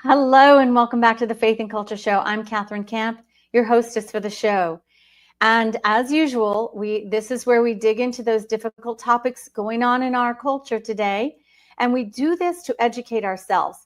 Hello and welcome back to the Faith and Culture Show. I'm Catherine Camp, your hostess for the show. And as usual, this is where we dig into those difficult topics going on in our culture today. And we do this to educate ourselves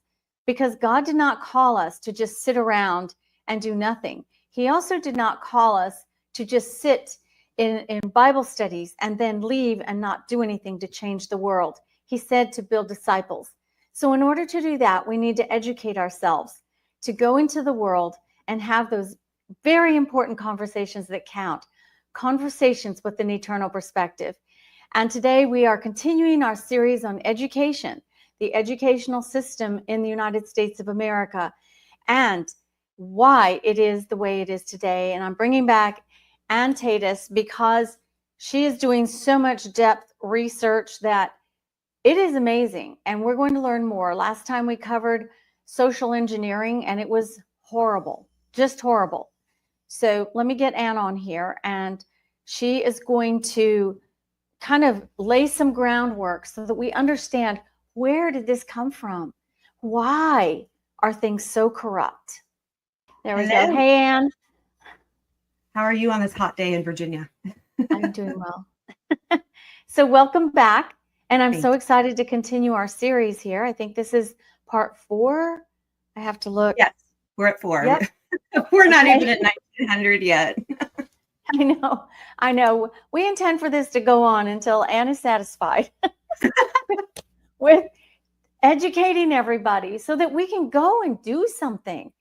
because God did not call us to just sit around and do nothing. He also did not call us to just sit in Bible studies and then leave and not do anything to change the world. He said to build disciples. So in order to do that, we need to educate ourselves, to go into the world and have those very important conversations that count, conversations with an eternal perspective. And today we are continuing our series on education, the educational system in the United States of America, and why it is the way it is today. And I'm bringing back Taydus because she is doing so much depth research that it is amazing, and we're going to learn more. Last time we covered social engineering, and it was horrible, just horrible. So let me get Ann on here, and she is going to kind of lay some groundwork so that we understand, where did this come from? Why are things so corrupt? There we go. Hey, Ann. How are you on this hot day in Virginia? I'm doing well. So welcome back. And I'm so excited to continue our series here. I think this is part 4. I have to look. Yes, we're at 4. Yep. We're not even at 1900 yet. I know. We intend for this to go on until Ann is satisfied with educating everybody so that we can go and do something.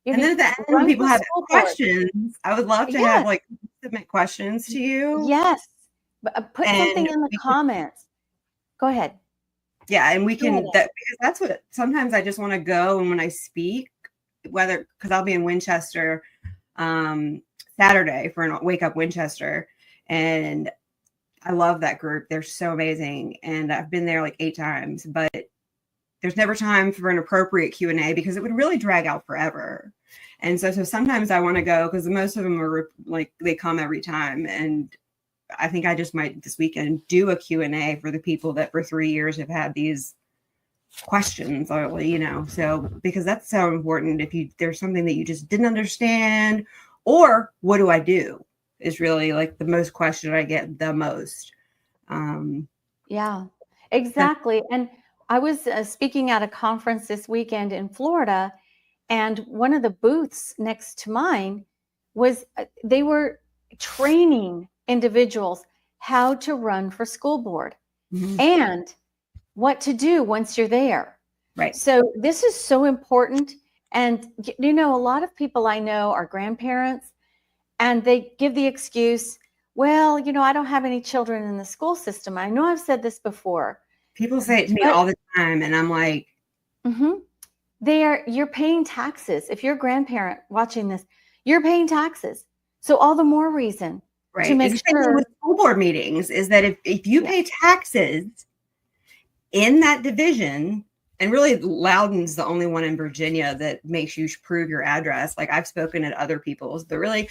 And then at the end, when people have questions, I would love to have submit questions to you. Yes. Put something in the comments. Go ahead. Yeah, and we can, because that's what, sometimes I just want to go, and when I speak, because I'll be in Winchester Saturday for an Wake Up Winchester, and I love that group. They're so amazing, and I've been there like 8 times, but there's never time for an appropriate Q&A because it would really drag out forever. And so sometimes I want to go because most of them are like, they come every time, and I think I just might this weekend do a Q&A for the people that for 3 years have had these questions, or, so because that's so important. If there's something that you just didn't understand, or what do I do is really like the most question I get the most. Yeah, exactly. And I was speaking at a conference this weekend in Florida, and one of the booths next to mine was, they were training individuals how to run for school board and what to do once you're there. Right. So this is so important. And, a lot of people I know are grandparents, and they give the excuse, well, I don't have any children in the school system. I know I've said this before. People say it to me all the time, and I'm like, you're paying taxes. If you're a grandparent watching this, you're paying taxes. So all the more reason to make sure. With school board meetings is that if you pay taxes in that division, and really Loudoun's the only one in Virginia that makes you prove your address. Like I've spoken at other people's, but really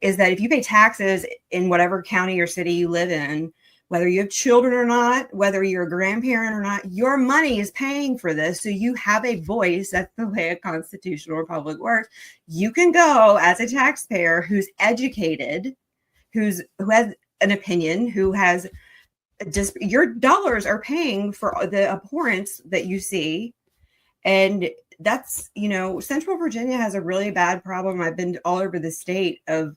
is that if you pay taxes in whatever county or city you live in, whether you have children or not, whether you're a grandparent or not, your money is paying for this. So you have a voice. That's the way a constitutional republic works. You can go as a taxpayer who's educated, who has an opinion, who has just, your dollars are paying for the abhorrence that you see. And that's, Central Virginia has a really bad problem. I've been all over the state of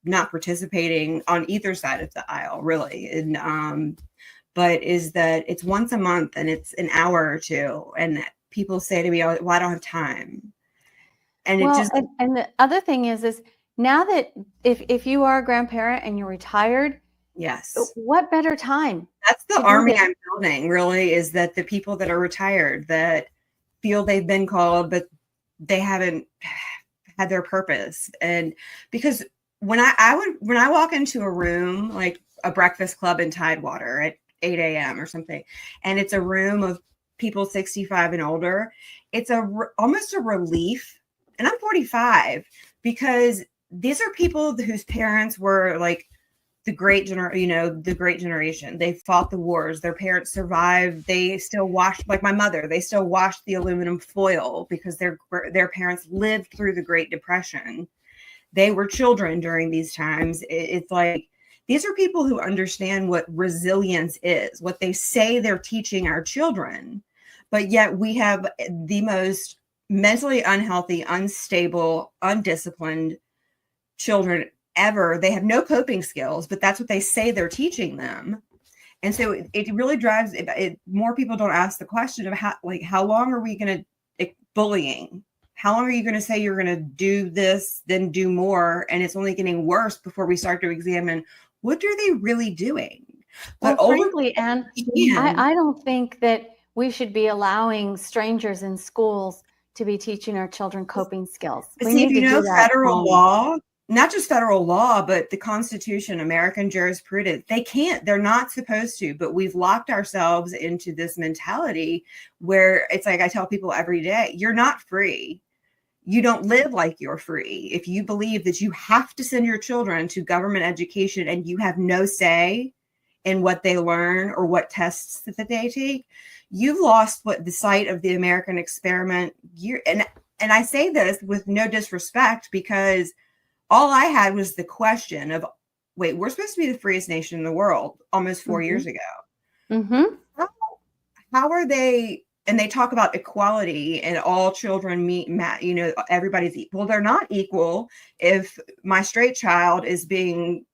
not participating on either side of the aisle, really. And, but is that it's once a month and it's an hour or 2. And people say to me, well, I don't have time. And and the other thing is now that if you are a grandparent and you're retired, yes, what better time? That's the army I'm building, really, is that the people that are retired that feel they've been called, but they haven't had their purpose. And because when I walk into a room, like a breakfast club in Tidewater at 8 a.m. or something, and it's a room of people 65 and older, it's almost a relief. And I'm 45, because these are people whose parents were like the great generation. They fought the wars. Their parents survived. They still washed, like my mother, they still washed the aluminum foil because their parents lived through the Great Depression. They were children during these times. It's like, these are people who understand what resilience is, what they say they're teaching our children. But yet we have the most mentally unhealthy, unstable, undisciplined children ever. They have no coping skills, but that's what they say they're teaching them. And so it really drives it. More people don't ask the question of how long are we going to bullying? How long are you going to say you're going to do this, then do more? And it's only getting worse before we start to examine, what are they really doing? But frankly, Anne, I don't think that we should be allowing strangers in schools to be teaching our children coping skills. We need to do that. Federal law, not just federal law, but the Constitution, American jurisprudence, they're not supposed to, but we've locked ourselves into this mentality where it's like, I tell people every day, you're not free. You don't live like you're free. If you believe that you have to send your children to government education and you have no say in what they learn or what tests that they take, you've lost the sight of the American experiment. And I say this with no disrespect, because all I had was the question of, wait, we're supposed to be the freest nation in the world almost 4 years ago. Mm-hmm. How are they? And they talk about equality and all children everybody's equal. They're not equal if my straight child is being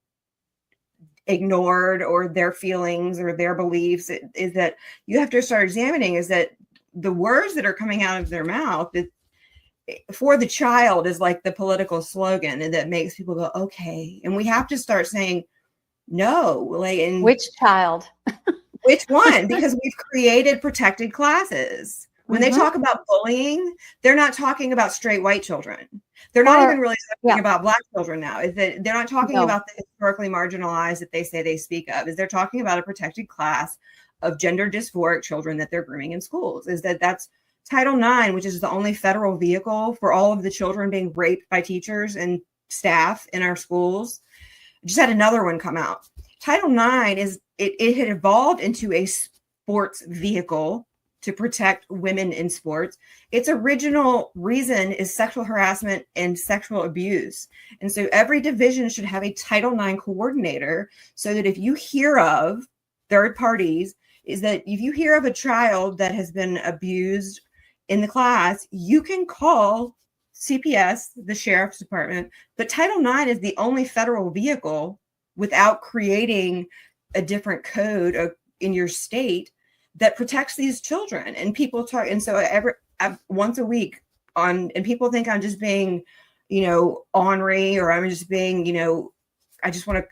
ignored, or their feelings or their beliefs. Is that you have to start examining is that the words that are coming out of their mouth for the child is like the political slogan, and that makes people go, okay. And we have to start saying, no, which child? Which one? Because we've created protected classes. When they talk about bullying, they're not talking about straight white children. They're not even really talking about black children now. Is that they're not talking about the historically marginalized that they say they speak of. Is they're talking about a protected class of gender dysphoric children that they're grooming in schools. That's Title IX, which is the only federal vehicle for all of the children being raped by teachers and staff in our schools. Just had another one come out. Title IX it had evolved into a sports vehicle to protect women in sports. Its original reason is sexual harassment and sexual abuse. And so every division should have a Title IX coordinator, so that if you hear of third parties, is that if you hear of a child that has been abused in the class, you can call CPS, the sheriff's department. But Title IX is the only federal vehicle, without creating a different code in your state, that protects these children. And people talk, and so once a week and people think I'm just being, ornery, or I'm just being, I just want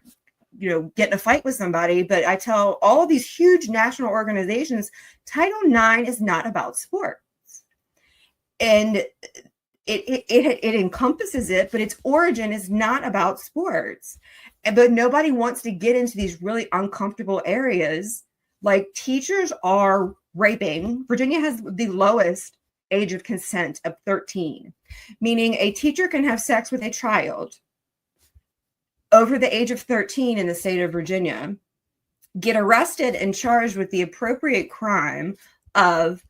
to, get in a fight with somebody. But I tell all of these huge national organizations, Title IX is not about sports. And it encompasses it, but its origin is not about sports. But nobody wants to get into these really uncomfortable areas. Like, teachers are raping. Virginia has the lowest age of consent of 13, meaning a teacher can have sex with a child over the age of 13 in the state of Virginia, get arrested and charged with the appropriate crime of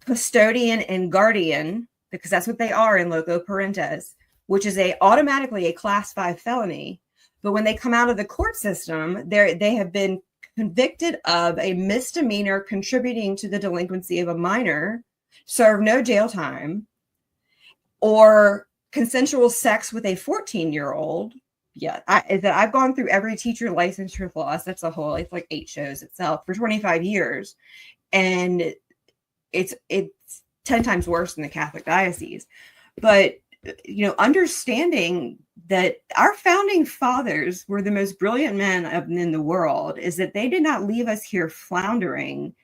custodian and guardian, because that's what they are in loco parentis, which is automatically a class 5 felony. But when they come out of the court system, they have been convicted of a misdemeanor contributing to the delinquency of a minor, serve no jail time, or consensual sex with a 14-year-old. Yeah, I've gone through every teacher licensure class. That's it's like 8 shows itself for 25 years. And it's 10 times worse than the Catholic diocese. But, understanding that our founding fathers were the most brilliant men in the world, is that they did not leave us here floundering.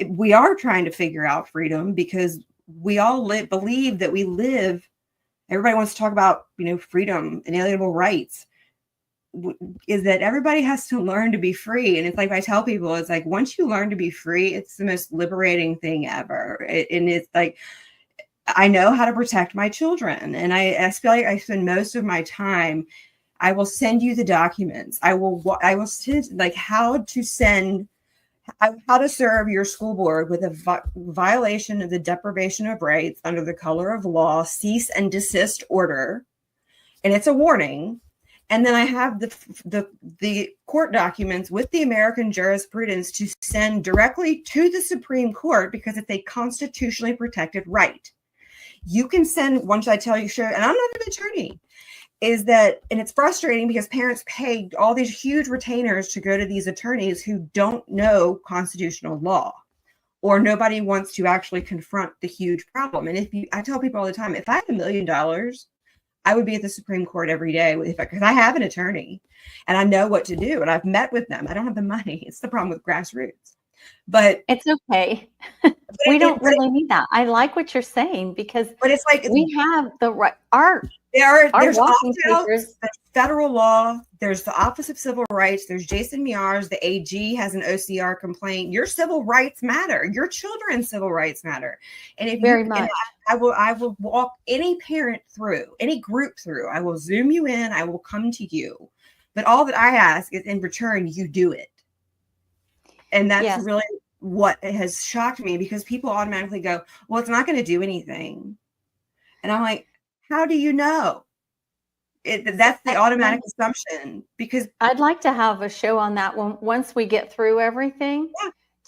We are trying to figure out freedom, because we all believe that we live. Everybody wants to talk about, freedom, inalienable rights. Is that everybody has to learn to be free. And it's like, I tell people, it's like, once you learn to be free, it's the most liberating thing ever. And it's like, I know how to protect my children. And I feel like I spend most of my time I will send you the documents. I will send like how to serve your school board with a violation of the deprivation of rights under the color of law, cease and desist order. And it's a warning. And then I have the court documents with the American jurisprudence to send directly to the Supreme Court because it's a constitutionally protected right. You can send, once I tell you, sure, and I'm not an attorney, is that, and it's frustrating because parents pay all these huge retainers to go to these attorneys who don't know constitutional law, or nobody wants to actually confront the huge problem. And I tell people all the time, if I had $1 million, I would be at the Supreme Court every day because I have an attorney and I know what to do and I've met with them. I don't have the money. It's the problem with grassroots. But it's okay. We don't really need that. I like what you're saying because it's like we have the right there's opt-outs, there's federal law, there's the Office of Civil Rights, there's Jason Miars, the AG has an OCR complaint. Your civil rights matter. Your children's civil rights matter. And if very much, I will walk any parent through, any group through. I will Zoom you in. I will come to you. But all that I ask is in return, you do it. And that's really what has shocked me because people automatically go, well, it's not going to do anything. And I'm like, how do you know? That's the automatic assumption because I'd like to have a show on that one once we get through everything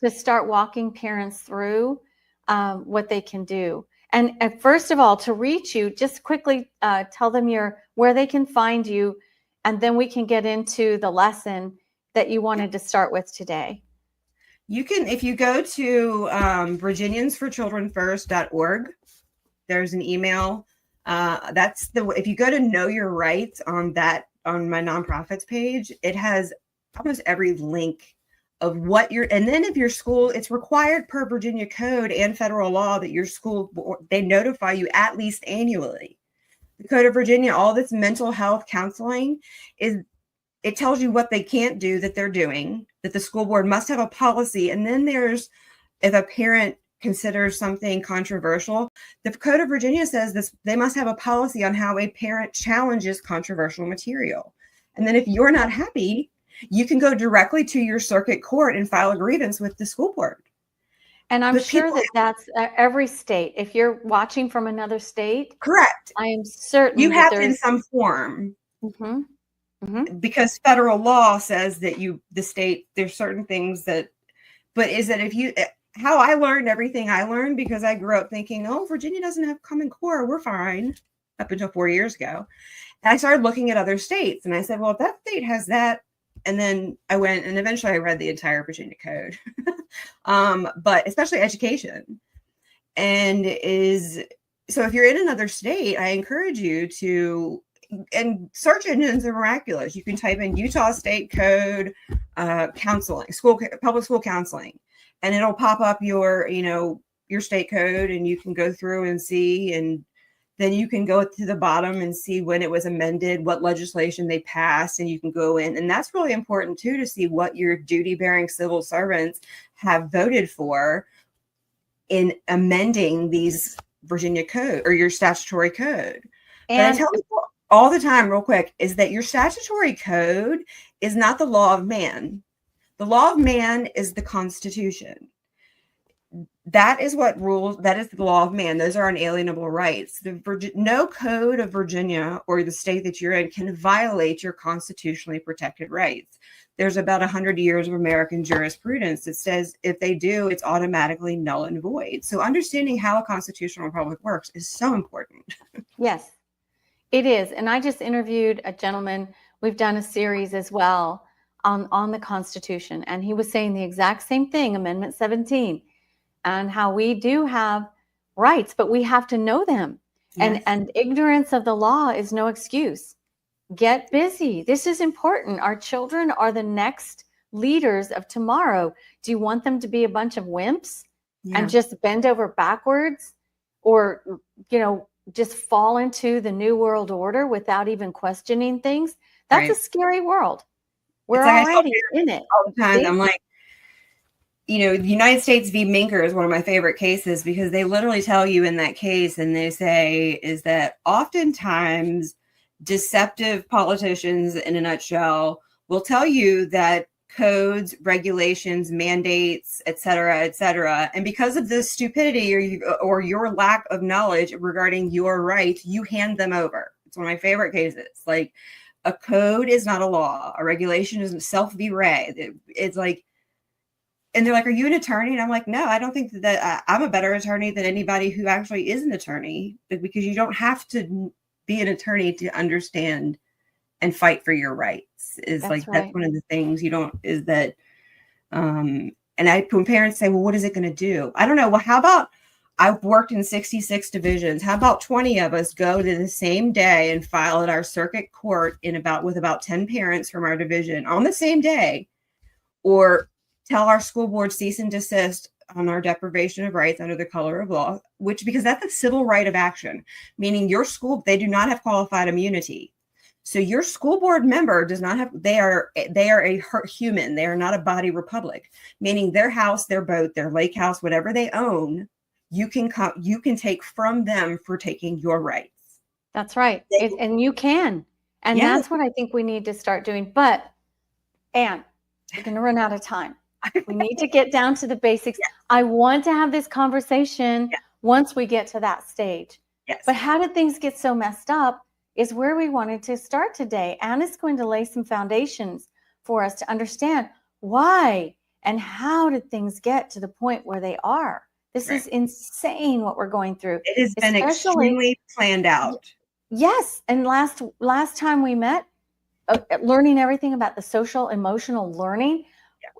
to start walking parents through what they can do. And first of all, to reach you, just quickly tell them where they can find you, and then we can get into the lesson that you wanted to start with today. You can, if you go to VirginiansForChildrenFirst.org, there's an email. If you go to Know Your Rights on my nonprofits page, it has almost every link of what and then if your school, it's required per Virginia code and federal law that your school, they notify you at least annually. The Code of Virginia, all this mental health counseling it tells you what they can't do that they're doing, that the school board must have a policy. And then if a parent considers something controversial, the Code of Virginia says they must have a policy on how a parent challenges controversial material. And then if you're not happy, you can go directly to your circuit court and file a grievance with the school board. And I'm sure that's every state. If you're watching from another state, correct. I am certain you have in some form. Mm-hmm. Mm-hmm. Because federal law says that the state, there's certain things but is that how I learned everything I learned because I grew up thinking, oh, Virginia doesn't have Common Core, we're fine, up until 4 years ago. And I started looking at other states and I said, well, if that state has that, and then I went and eventually I read the entire Virginia Code, but especially education. So if you're in another state, I encourage you to, and search engines are miraculous. You can type in Utah State Code, counseling, public school counseling, and it'll pop up your state code, and you can go through and see, and then you can go to the bottom and see when it was amended, what legislation they passed, and you can go in. And that's really important too, to see what your duty-bearing civil servants have voted for in amending these Virginia code or your statutory code. And I tell people all the time, real quick, is that your statutory code is not the law of man. The law of man is the Constitution. That is what rules. That is the law of man. Those are unalienable rights. No code of Virginia or the state that you're in can violate your constitutionally protected rights. There's about 100 years of American jurisprudence that says if they do, it's automatically null and void. So understanding how a constitutional republic works is so important. Yes. It is. And I just interviewed a gentleman. We've done a series as well on the Constitution. And he was saying the exact same thing, Amendment 17, and how we do have rights, but we have to know them. Yes. And ignorance of the law is no excuse. Get busy. This is important. Our children are the next leaders of tomorrow. Do you want them to be a bunch of wimps and just bend over backwards, or, just fall into the new world order without even questioning things? That's a scary world. We're already in it. All the time. I'm like, the United States v. Minker is one of my favorite cases because they literally tell you in that case, and they say is that oftentimes deceptive politicians, in a nutshell, will tell you that codes, regulations, mandates, et cetera, and because of this stupidity or your lack of knowledge regarding your rights, you hand them over. It's one of my favorite cases. Like, a code is not a law. A regulation is self v. re. It's like, and they're like, "Are you an attorney?" And I'm like, "No, I don't think that I'm a better attorney than anybody who actually is an attorney, because you don't have to be an attorney to understand and fight for your rights." That's one of the things you don't, is that, and when parents say, "Well, what is it going to do?" I don't know. Well, how about, I've worked in 66 divisions. How about 20 of us go to the same day and file at our circuit court with about 10 parents from our division on the same day, or tell our school board cease and desist on our deprivation of rights under the color of law, because that's a civil right of action, meaning your school, they do not have qualified immunity. So your school board member does not have, they are a human. They are not a body republic, meaning their house, their boat, their lake house, whatever they own, you can take from them for taking your rights. That's right. And you can. And that's what I think we need to start doing. But, Anne, we're going to run out of time. We need to get down to the basics. Yes. I want to have this conversation once we get to that stage. Yes. But how did things get so messed up is where we wanted to start today. Anna's going to lay some foundations for us to understand why and how did things get to the point where they are. This is insane what we're going through. It has been extremely planned out. Yes. And last time we met, learning everything about the social emotional learning,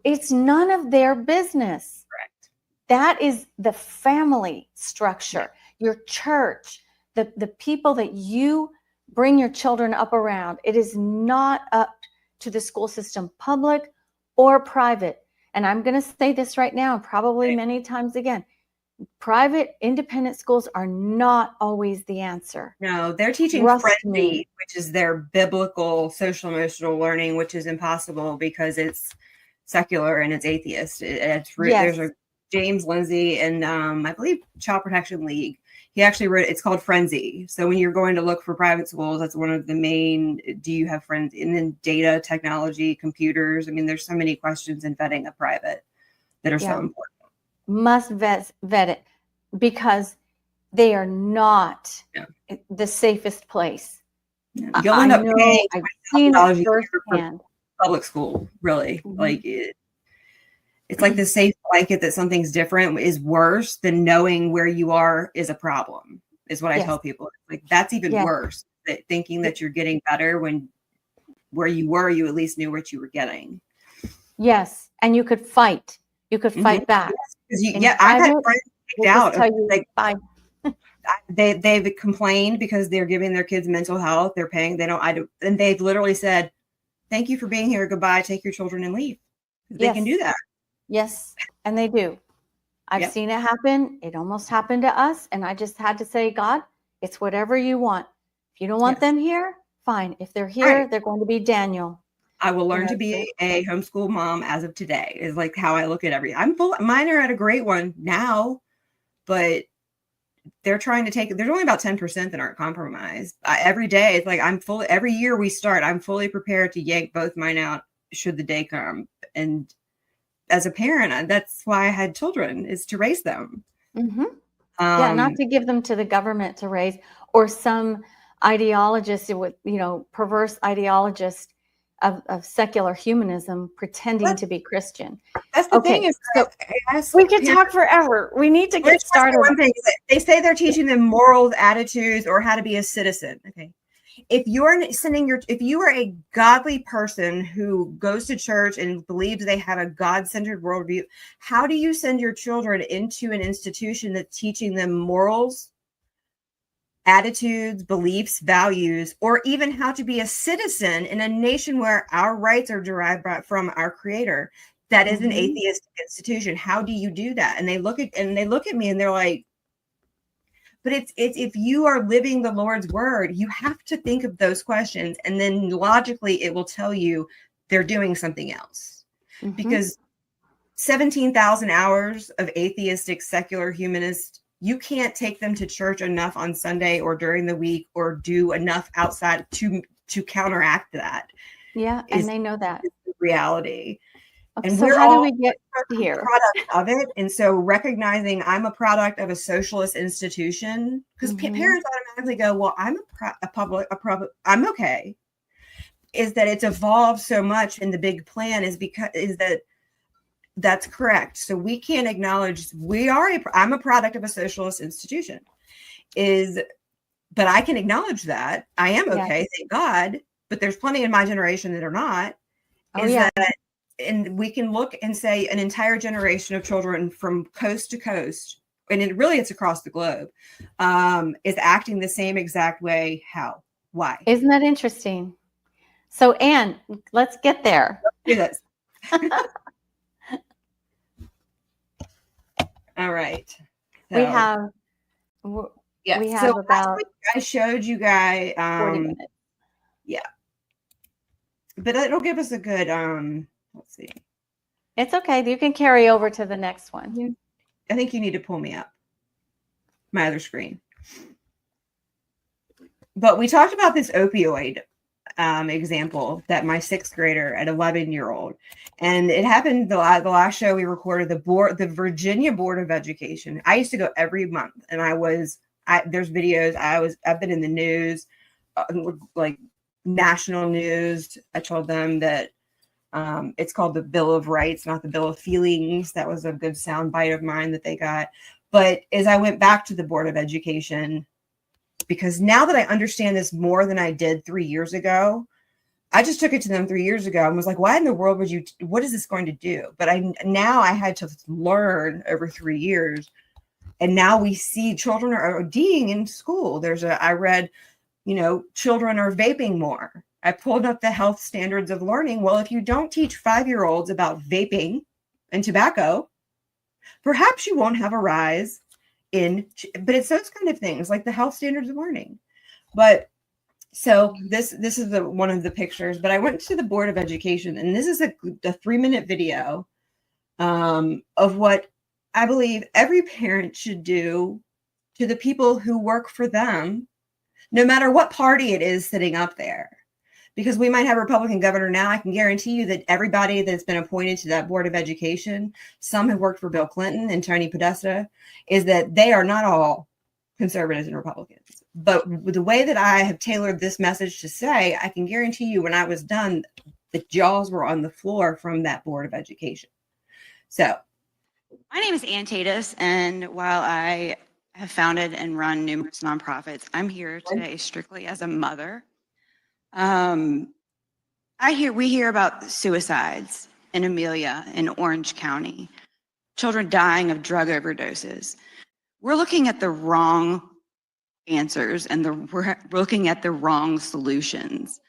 it's none of their business. Correct. That is the family structure, your church, the people that you bring your children up around. It is not up to the school system, public or private. And I'm going to say this right now, and probably many times again. Private independent schools are not always the answer. No, they're teaching frenzy, which is their biblical social emotional learning, which is impossible because it's secular and it's atheist. There's a James Lindsay and I believe Child Protection League. He actually wrote, it's called Frenzy. So when you're going to look for private schools, that's one of the main, do you have friends? And then data, technology, computers. I mean, there's so many questions in vetting a private that are so important. Must vet it, because they are not the safest place. You'll end up paying I've seen it firsthand. Public school, really. Like it's like the safe blanket that something's different is worse than knowing where you are is a problem, is what I tell people. Like, that's even worse, that thinking that you're getting better when where you were, you at least knew what you were getting. Yes, and you could fight. You could fight back. I've had friends kicked out. They've complained because they're giving their kids mental health. They're paying. And they've literally said, "Thank you for being here. Goodbye. Take your children and leave." They can do that. Yes, and they do. I've seen it happen. It almost happened to us, and I just had to say, God, it's whatever you want. If you don't want them here, fine. If they're here, they're going to be Daniel. I will learn to be a homeschool mom as of today, is like how I look at everything. Mine are at a great one now, but they're trying to there's only about 10% that aren't compromised. Every day, it's like every year we start, I'm fully prepared to yank both mine out should the day come. And as a parent, that's why I had children, is to raise them. Not to give them to the government to raise, or some ideologist with, perverse ideologist of secular humanism pretending to be Christian. That's the thing is, we could talk forever. We need to get started. One thing, they say they're teaching them moral attitudes or how to be a citizen. Okay. If you are a godly person who goes to church and believes they have a God-centered worldview, how do you send your children into an institution that's teaching them morals, attitudes, beliefs, values, or even how to be a citizen in a nation where our rights are derived from our Creator? That is an atheistic institution. How do you do that? And they look at me and they're like, but it's if you are living the Lord's word, you have to think of those questions, and then logically it will tell you they're doing something else. Because 17,000 hours of atheistic, secular, humanist you can't take them to church enough on Sunday or during the week or do enough outside to counteract that. Yeah, and they know that. Is the reality. Okay, And so we're how do all we get here? product of it. And so recognizing I'm a product of a socialist institution, because parents automatically go, well, I'm I'm okay. Is that it's evolved so much in the big plan that's correct. So we can't acknowledge I'm a product of a socialist institution, but I can acknowledge that I am okay, thank God. But there's plenty in my generation that are not. And we can look and say an entire generation of children from coast to coast, and it's across the globe, is acting the same exact way. How? Why? Isn't that interesting? So, Anne, let's get there. Let's do this. All right. So, we have so about I showed you guys 40 minutes. Yeah. But it'll give us a good let's see. It's okay. You can carry over to the next one. I think you need to pull me up my other screen. But we talked about this opioid example that my 6th grader at 11-year-old, and it happened the last show we recorded, the Virginia Board of Education. I used to go every month, and there's videos. I've been in the news, like national news. I told them that it's called the Bill of Rights, not the Bill of Feelings. That was a good sound bite of mine that they got. But as I went back to the Board of Education, because now that I understand this more than I did 3 years ago, I just took it to them 3 years ago and was like, why in the world what is this going to do? But I had to learn over 3 years. And now we see children are ODing in school. I read, children are vaping more. I pulled up the health standards of learning. Well, if you don't teach 5-year-olds about vaping and tobacco, perhaps you won't have a rise but it's those kind of things like the health standards of learning. But so this is one of the pictures, but I went to the Board of Education, and this is a 3-minute video of what I believe every parent should do to the people who work for them, no matter what party it is sitting up there. Because we might have a Republican governor now. I can guarantee you that everybody that's been appointed to that Board of Education, some have worked for Bill Clinton and Tony Podesta, is that they are not all conservatives and Republicans. But with the way that I have tailored this message to say, I can guarantee you when I was done, the jaws were on the floor from that Board of Education. So my name is Ann Taydus, and while I have founded and run numerous nonprofits, I'm here today strictly as a mother. We hear about suicides in Amelia in Orange County, children dying of drug overdoses. We're looking at the wrong answers, and we're looking at the wrong solutions.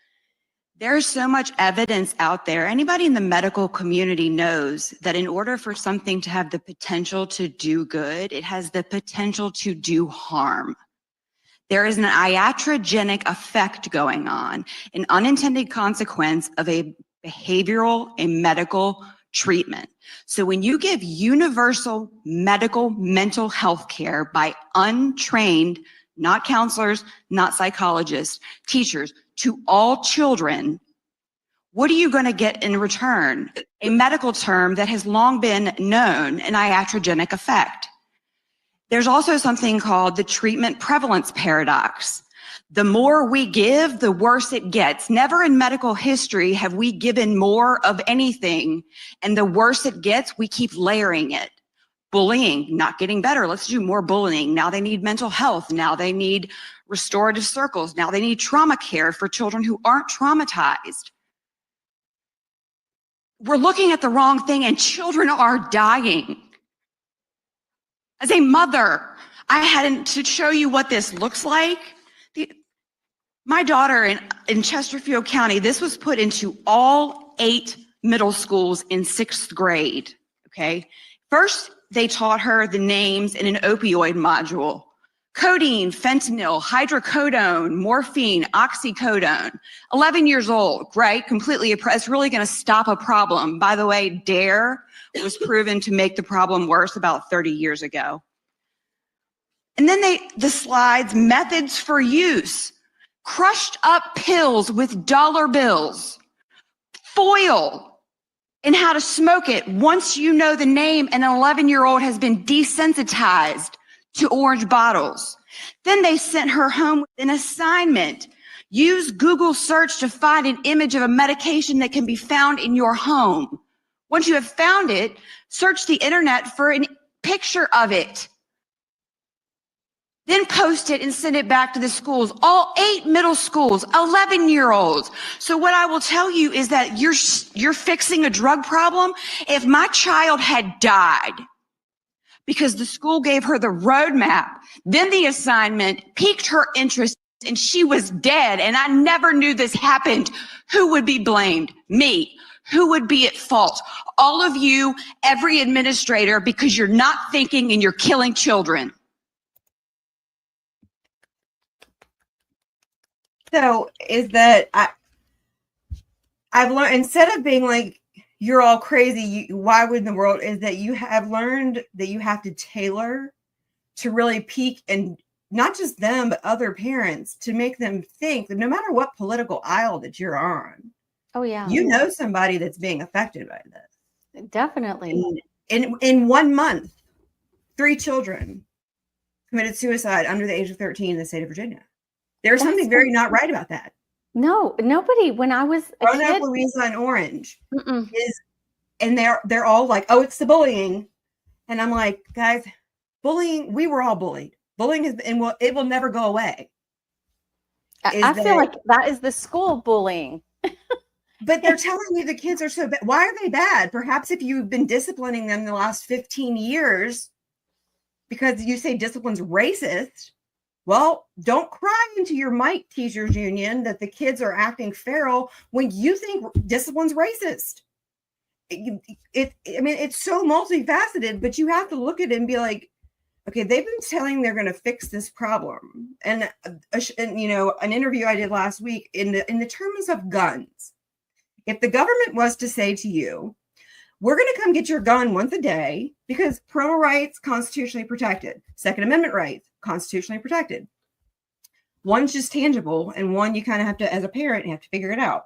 There's so much evidence out there. Anybody in the medical community knows that in order for something to have the potential to do good, it has the potential to do harm. There is an iatrogenic effect going on, an unintended consequence of a medical treatment. So when you give universal medical mental health care by untrained, not counselors, not psychologists, teachers, to all children, what are you going to get in return? A medical term that has long been known, an iatrogenic effect. There's also something called the treatment prevalence paradox. The more we give, the worse it gets. Never in medical history have we given more of anything, and the worse it gets, we keep layering it. Bullying, not getting better. Let's do more bullying. Now they need mental health. Now they need restorative circles. Now they need trauma care for children who aren't traumatized. We're looking at the wrong thing, and children are dying. As a mother, I had to show you what this looks like. My daughter in Chesterfield County, this was put into all 8 middle schools in 6th grade, okay? First, they taught her the names in an opioid module. Codeine, fentanyl, hydrocodone, morphine, oxycodone. 11 years old, right? Completely oppressed. Really going to stop a problem. By the way, DARE was proven to make the problem worse about 30 years ago. And then the slides, methods for use, crushed up pills with dollar bills, foil, and how to smoke it. Once you know the name, an 11-year-old has been desensitized to orange bottles. Then they sent her home with an assignment. Use Google search to find an image of a medication that can be found in your home. Once you have found it, search the internet for a picture of it. Then post it and send it back to the schools, all 8 middle schools, 11-year-olds. So what I will tell you is that you're fixing a drug problem. If my child had died because the school gave her the roadmap, then the assignment piqued her interest and she was dead and I never knew this happened, who would be blamed? Me. Who would be at fault? All of you, every administrator, because you're not thinking and you're killing children. So is that I've learned, instead of being like, you're all crazy, why would in the world, is that you have learned that you have to tailor to really peak, and not just them, but other parents, to make them think that no matter what political aisle that you're on, Oh yeah. you know somebody that's being affected by this. Definitely. In 1 month, 3 children committed suicide under the age of 13 in the state of Virginia. There's something very not right about that. No, nobody. When I was a Roanoke, kid, Louisa, and Orange and they're all like, oh, it's the bullying, and I'm like, guys, bullying. We were all bullied. Bullying has been, and it will never go away. I feel like that is the school bullying. But they're telling you the kids are so bad. Why are they bad? Perhaps if you've been disciplining them the last 15 years, because you say discipline's racist. Well, don't cry into your mic teachers union that the kids are acting feral when you think discipline's racist. It's so multifaceted, but you have to look at it and be like, okay, they've been telling they're going to fix this problem. And an interview I did last week in the terms of guns. If the government was to say to you, we're going to come get your gun once a day because parental rights, constitutionally protected. Second Amendment rights, constitutionally protected. One's just tangible, and one you kind of have to, as a parent, you have to figure it out.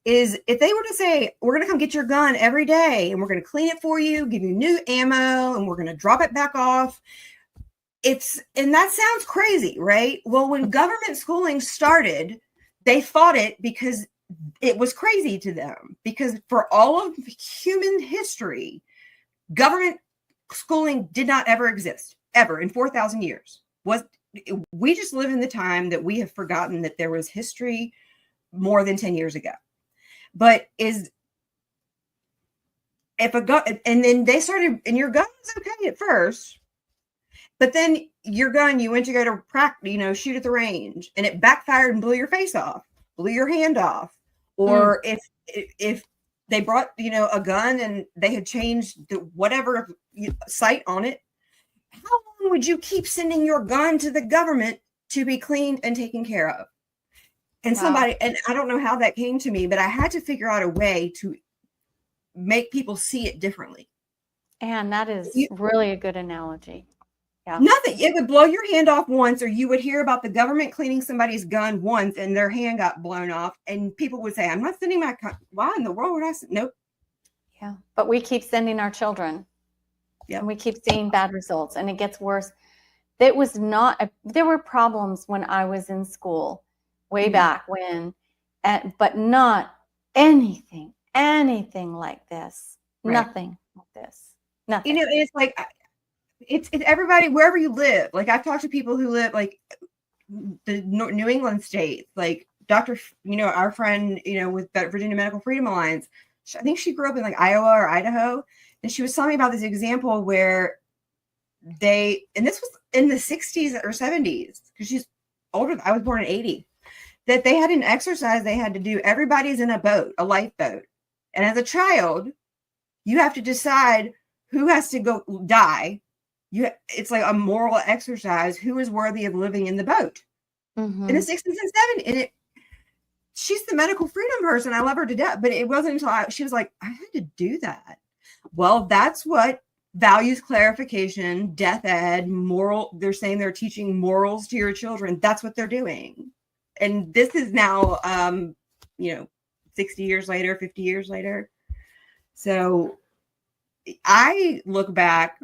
Is if they were to say, we're going to come get your gun every day, and we're going to clean it for you, give you new ammo, and we're going to drop it back off. And that sounds crazy, right? Well, when government schooling started, they fought it because it was crazy to them, because for all of human history, government schooling did not ever exist, ever in 4,000 years. We just live in the time that we have forgotten that there was history more than 10 years ago. But and then they started, and your gun was okay at first, but then your gun, you went to go to practice, shoot at the range, and it backfired and blew your face off, blew your hand off. Or if they brought, a gun and they had changed the whatever sight on it, how long would you keep sending your gun to the government to be cleaned and taken care of? And and I don't know how that came to me, but I had to figure out a way to make people see it differently. And that is really a good analogy. Yeah. Nothing. It would blow your hand off once, or you would hear about the government cleaning somebody's gun once and their hand got blown off. And people would say, I'm not sending my gun. Why in the world would I send? Nope. Yeah. But we keep sending our children. Yeah. And we keep seeing bad results, and it gets worse. There were problems when I was in school way back when, but not anything like this. Right. Nothing like this. Nothing. It's like, it's everybody, wherever you live. Like, I've talked to people who live like the New England states, like Dr. Our friend, with Virginia Medical Freedom Alliance. I think she grew up in like Iowa or Idaho. And she was telling me about this example where and this was in the 60s or 70s, because she's older. I was born in 80, that they had an exercise they had to do. Everybody's in a boat, a lifeboat. And as a child, you have to decide who has to go die. It's like a moral exercise. Who is worthy of living in the boat in the 60s and 70s? And she's the medical freedom person. I love her to death. But it wasn't until she was like, I had to do that. Well, that's what values clarification, death ed, moral. They're saying they're teaching morals to your children. That's what they're doing. And this is now, 60 years later, 50 years later. So I look back,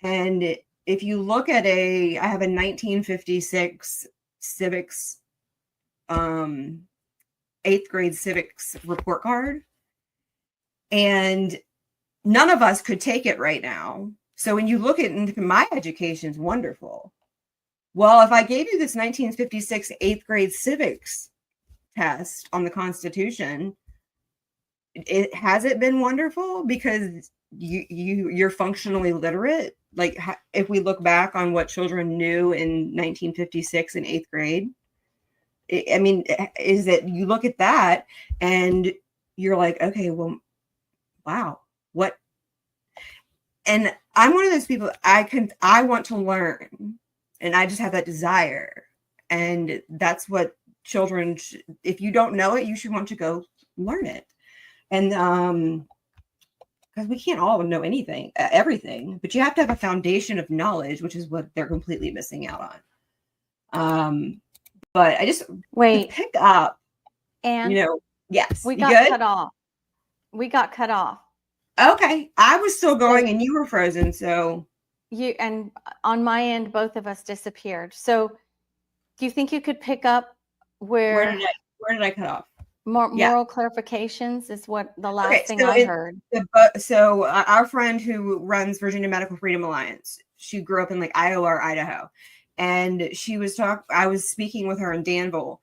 and if you look at I have a 1956 civics, 8th grade civics report card, and none of us could take it right now. So when you look at my education's wonderful. Well, if I gave you this 1956 8th grade civics test on the Constitution, has it been wonderful because you're functionally literate? Like, if we look back on what children knew in 1956 in 8th grade, I mean, is that you look at that and you're like, okay, well, wow, what? And I'm one of those people, I want to learn, and I just have that desire. And that's what children, if you don't know it, you should want to go learn it. And because we can't all know everything, but you have to have a foundation of knowledge, which is what they're completely missing out on. But I just pick up, and yes, we got cut off. We got cut off. Okay, I was still going and you were frozen. So and on my end, both of us disappeared. So do you think you could pick up where did I cut off? Moral clarifications is what the last thing I heard. So our friend who runs Virginia Medical Freedom Alliance, she grew up in like Iowa or Idaho, and she was I was speaking with her in Danville,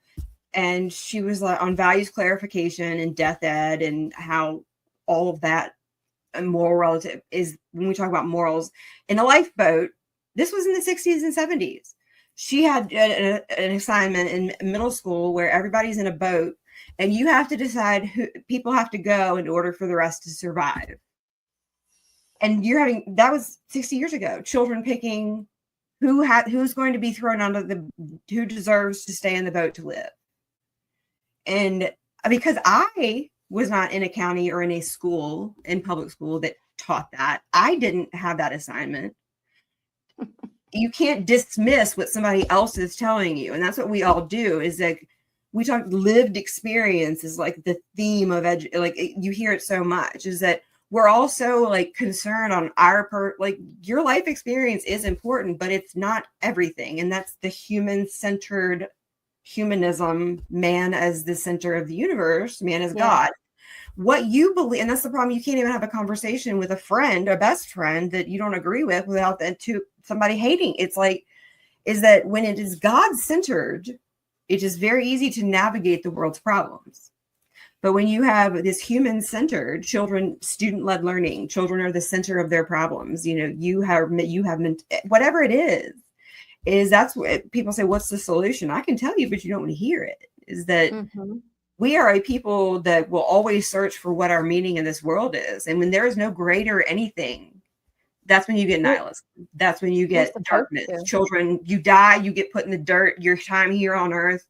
and she was like on values clarification and death ed and how all of that and moral relative is when we talk about morals in a lifeboat. This was in the 60s and 70s. She had an assignment in middle school where everybody's in a boat and you have to decide who people have to go in order for the rest to survive. And that was 60 years ago, children picking who's going to be thrown onto who deserves to stay in the boat to live. And because I was not in a county or in a school, in public school, that taught that, I didn't have that assignment. You can't dismiss what somebody else is telling you. And that's what we all do, is that we talk lived experience is like the theme of like you hear it so much, is that we're also like concerned on like your life experience is important, but it's not everything. And that's the human-centered humanism, man as the center of the universe, man as God. What you believe, and that's the problem, you can't even have a conversation with a friend, a best friend that you don't agree with without somebody hating. It's like, is that when it is God-centered, it is very easy to navigate the world's problems. But when you have this human-centered student-led learning, children are the center of their problems. You have whatever it is that's what people say, what's the solution? I can tell you, but you don't want to hear it. Is that we are a people that will always search for what our meaning in this world is. And when there is no greater anything, that's when you get nihilism. That's when you get darkness. Children, you die, you get put in the dirt. Your time here on earth,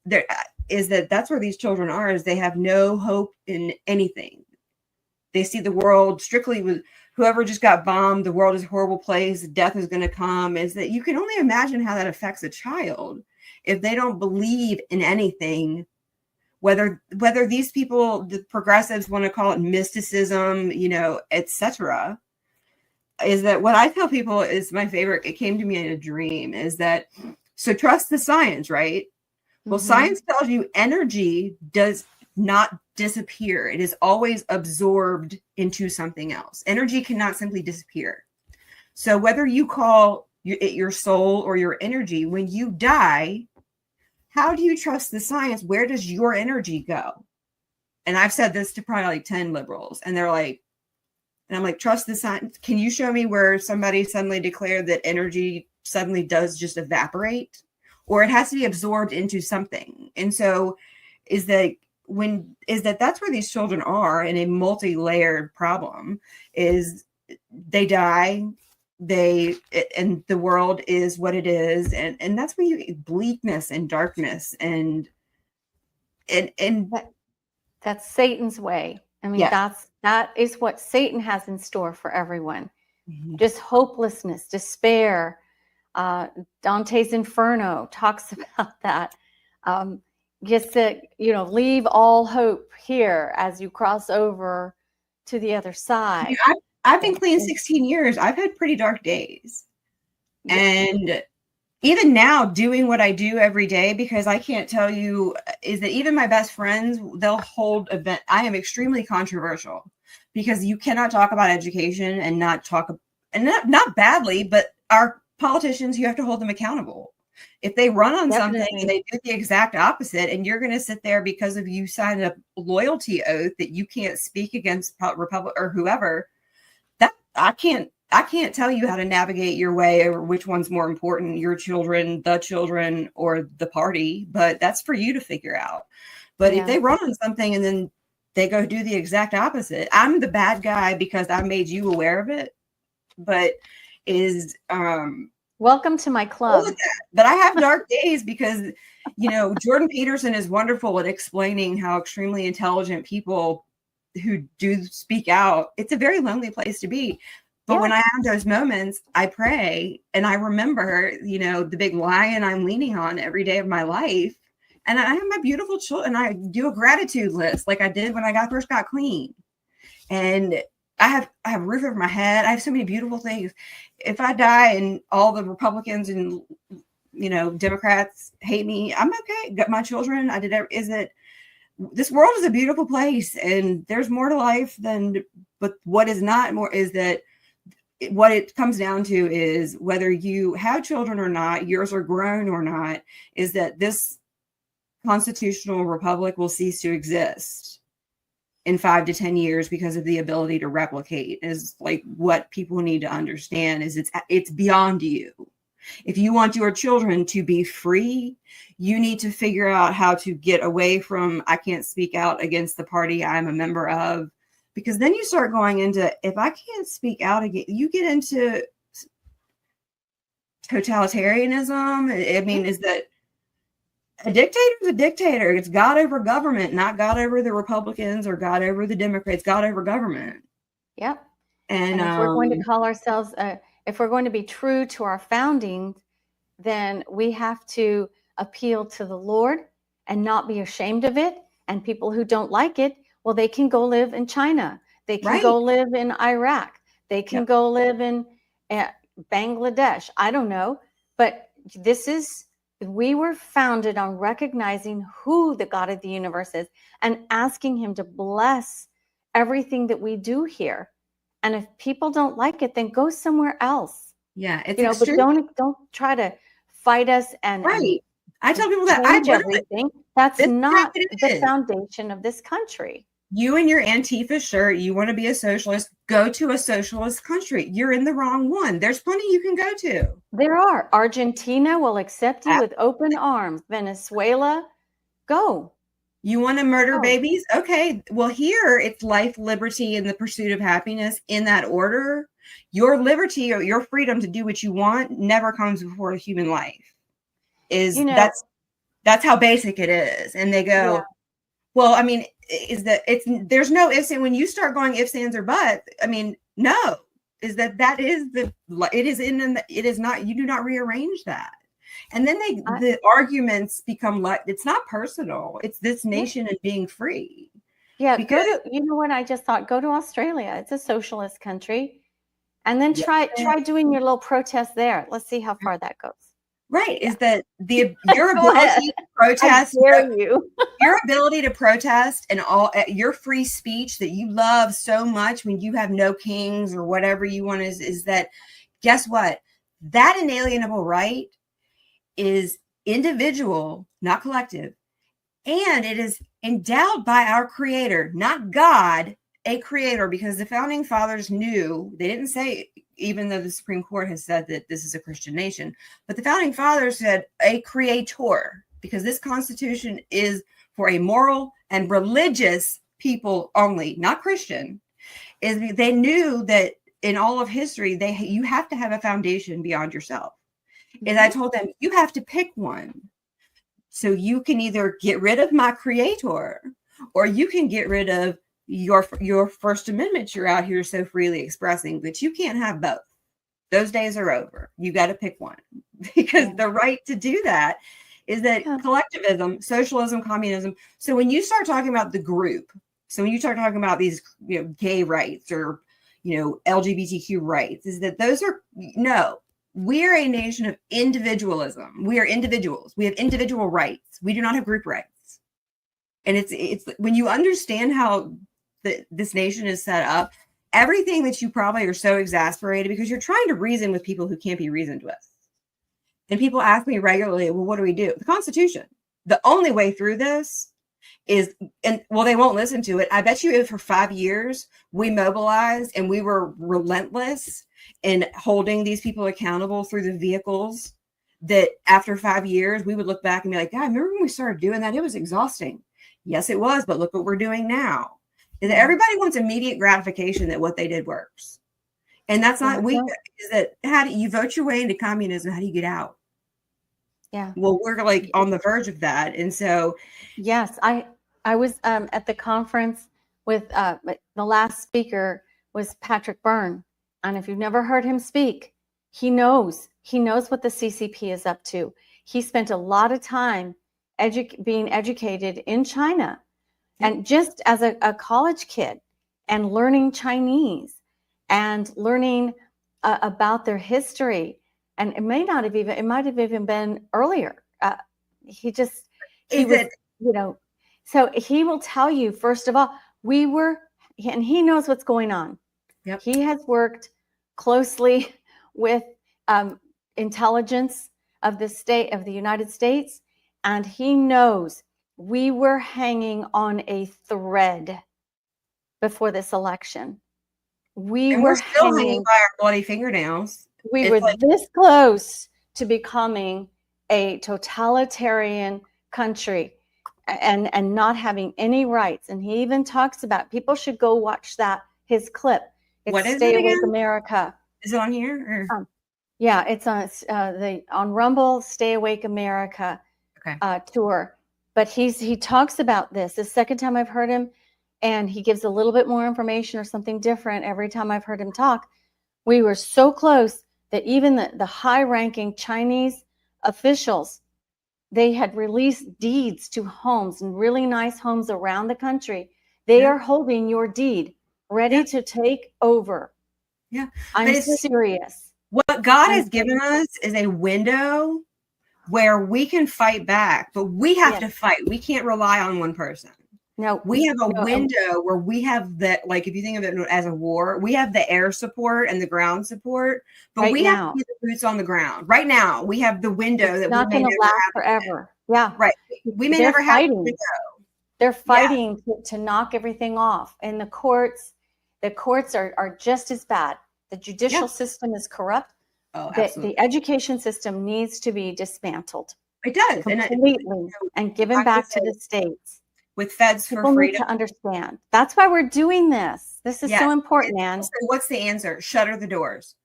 that's where these children are, is they have no hope in anything. They see the world strictly with whoever just got bombed. The world is a horrible place. Death is going to come. Is that you can only imagine how that affects a child if they don't believe in anything. Whether these people, the progressives, want to call it mysticism, etc., is that what I tell people is my favorite. It came to me in a dream. Is that so? Trust the science, right? Well, science tells you energy does not disappear. It is always absorbed into something else. Energy cannot simply disappear. So whether you call it your soul or your energy, when you die, how do you trust the science? Where does your energy go? And I've said this to probably like 10 liberals, and they're like, and I'm like, trust the science. Can you show me where somebody suddenly declared that energy suddenly does just evaporate, or it has to be absorbed into something? And so that's where these children are in a multi-layered problem. Is they die, and the world is what it is, and that's where you bleakness and darkness and that's Satan's way. I mean, that is what Satan has in store for everyone. just hopelessness, despair. Dante's Inferno talks about that. Just to, leave all hope here as you cross over to the other side. I've been clean 16 years. I've had pretty dark days. Yeah. And even now, doing what I do every day, because I can't tell you, is that even my best friends, they'll hold event. I am extremely controversial because you cannot talk about education and not talk, and not badly, but our politicians, you have to hold them accountable. If they run on something and they do the exact opposite, and you're going to sit there because of you signed a loyalty oath that you can't speak against Republic or whoever, that I can't tell you how to navigate your way or which one's more important, your children, the children, or the party, but that's for you to figure out. But if they run on something and then they go do the exact opposite, I'm the bad guy because I made you aware of it, but is welcome to my club. But I have dark days because, Jordan Peterson is wonderful at explaining how extremely intelligent people who do speak out, it's a very lonely place to be. But when I have those moments, I pray and I remember, the big lion I'm leaning on every day of my life. And I have my beautiful children, and I do a gratitude list like I did when I first got clean. And I have a roof over my head. I have so many beautiful things. If I die and all the Republicans and, Democrats hate me, I'm okay. Got my children. This world is a beautiful place, and there's more to life but what is not more is that what it comes down to is whether you have children or not, yours are grown or not, is that this constitutional republic will cease to exist in 5 to 10 years because of the ability to replicate. Is like what people need to understand is it's beyond you. If you want your children to be free, you need to figure out how to get away from, I can't speak out against the party I'm a member of, because then you start going into, if I can't speak out again, you get into totalitarianism. I mean, is that a dictator is a dictator. It's God over government, not God over the Republicans or God over the Democrats, God over government. Yep. And if we're going to call ourselves, if we're going to be true to our founding, then we have to appeal to the Lord and not be ashamed of it. And people who don't like it, well, they can go live in China. They can go live in Iraq. They can go live in Bangladesh. I don't know. But we were founded on recognizing who the God of the universe is and asking him to bless everything that we do here. And if people don't like it, then go somewhere else. Yeah, it's but don't try to fight us and I tell people that everything. That's not the foundation of this country. You and your Antifa shirt, you want to be a socialist, go to a socialist country. You're in the wrong one. There's plenty you can go to. There are. Argentina will accept you with open arms. Venezuela, go. You want to murder babies? Okay. Well, here it's life, liberty, and the pursuit of happiness in that order. Your liberty or your freedom to do what you want never comes before a human life. That's how basic it is. And they go, well, I mean, there's no ifs, and when you start going ifs, ands, or buts, I mean, no, it is not, you do not rearrange that. And then the arguments become like, it's not personal. It's this nation and being free. Yeah. You know what I just thought? Go to Australia. It's a socialist country. And then try doing your little protest there. Let's see how far that goes. Right. Is that your ability to protest, your ability to protest and all your free speech that you love so much when you have no kings or whatever you want is that, guess what? That inalienable right is individual, not collective. And it is endowed by our creator, not God, a creator, because the founding fathers knew, they didn't say, even though the Supreme Court has said that this is a Christian nation, but the founding fathers said a creator, because this Constitution is for a moral and religious people only, not Christian. They knew that in all of history, you have to have a foundation beyond yourself. And I told them, you have to pick one. So you can either get rid of my creator, or you can get rid of your First Amendment you're out here so freely expressing, but you can't have both. Those days are over. You got to pick one, because the right to do that is that collectivism, socialism, communism. So when you start talking about the group, so when you start talking about these, gay rights or, LGBTQ rights, is that those are, no, we're a nation of individualism. We are individuals. We have individual rights. We do not have group rights. And it's when you understand how this nation is set up, everything that you probably are so exasperated because you're trying to reason with people who can't be reasoned with. And people ask me regularly, well, what do we do? The Constitution. The only way through this is, they won't listen to it. I bet you if for 5 years we mobilized and we were relentless in holding these people accountable through the vehicles, that after 5 years, we would look back and be like, God, remember when we started doing that? It was exhausting. Yes, it was. But look what we're doing now. Is that everybody wants immediate gratification that what they did works. And that's not, is that how do you vote your way into communism? How do you get out? Yeah. Well, we're like on the verge of that. And so. Yes, I was at the conference with the last speaker was Patrick Byrne. And if you've never heard him speak, he knows what the CCP is up to. He spent a lot of time being educated in China. And just as a college kid and learning Chinese and learning about their history, and it might have even been earlier. So he will tell you, first of all, and he knows what's going on. Yep. He has worked closely with intelligence of the United States, and he knows we were hanging on a thread before this election. We're still hanging by our bloody fingernails. We were this close to becoming a totalitarian country and not having any rights. And he even talks about, people should go watch his clip. It's what is Stay it Awake again? America. Is it on here? Or? Yeah, it's on Rumble, Stay Awake America tour. But he talks about this. The second time I've heard him, and he gives a little bit more information or something different every time I've heard him talk. We were so close that even the high-ranking Chinese officials, they had released deeds to homes and really nice homes around the country. They are holding your deed, ready to take over. Yeah, I'm serious. What God has given us is a window where we can fight back, but we have to fight. We can't rely on one person. No, we have a window where we have that, like, if you think of it as a war, we have the air support and the ground support, but we have to be the boots on the ground. Right now, we have the window that not going to last forever. Yeah. Right. We may never have a window. They're fighting to knock everything off. And the courts are just as bad. The judicial system is corrupt. Oh, absolutely. The education system needs to be dismantled. It does. Completely. And given back to the states. With Feds for People Freedom. Need to understand. That's why we're doing this. This is so important, man. So what's the answer? Shutter the doors.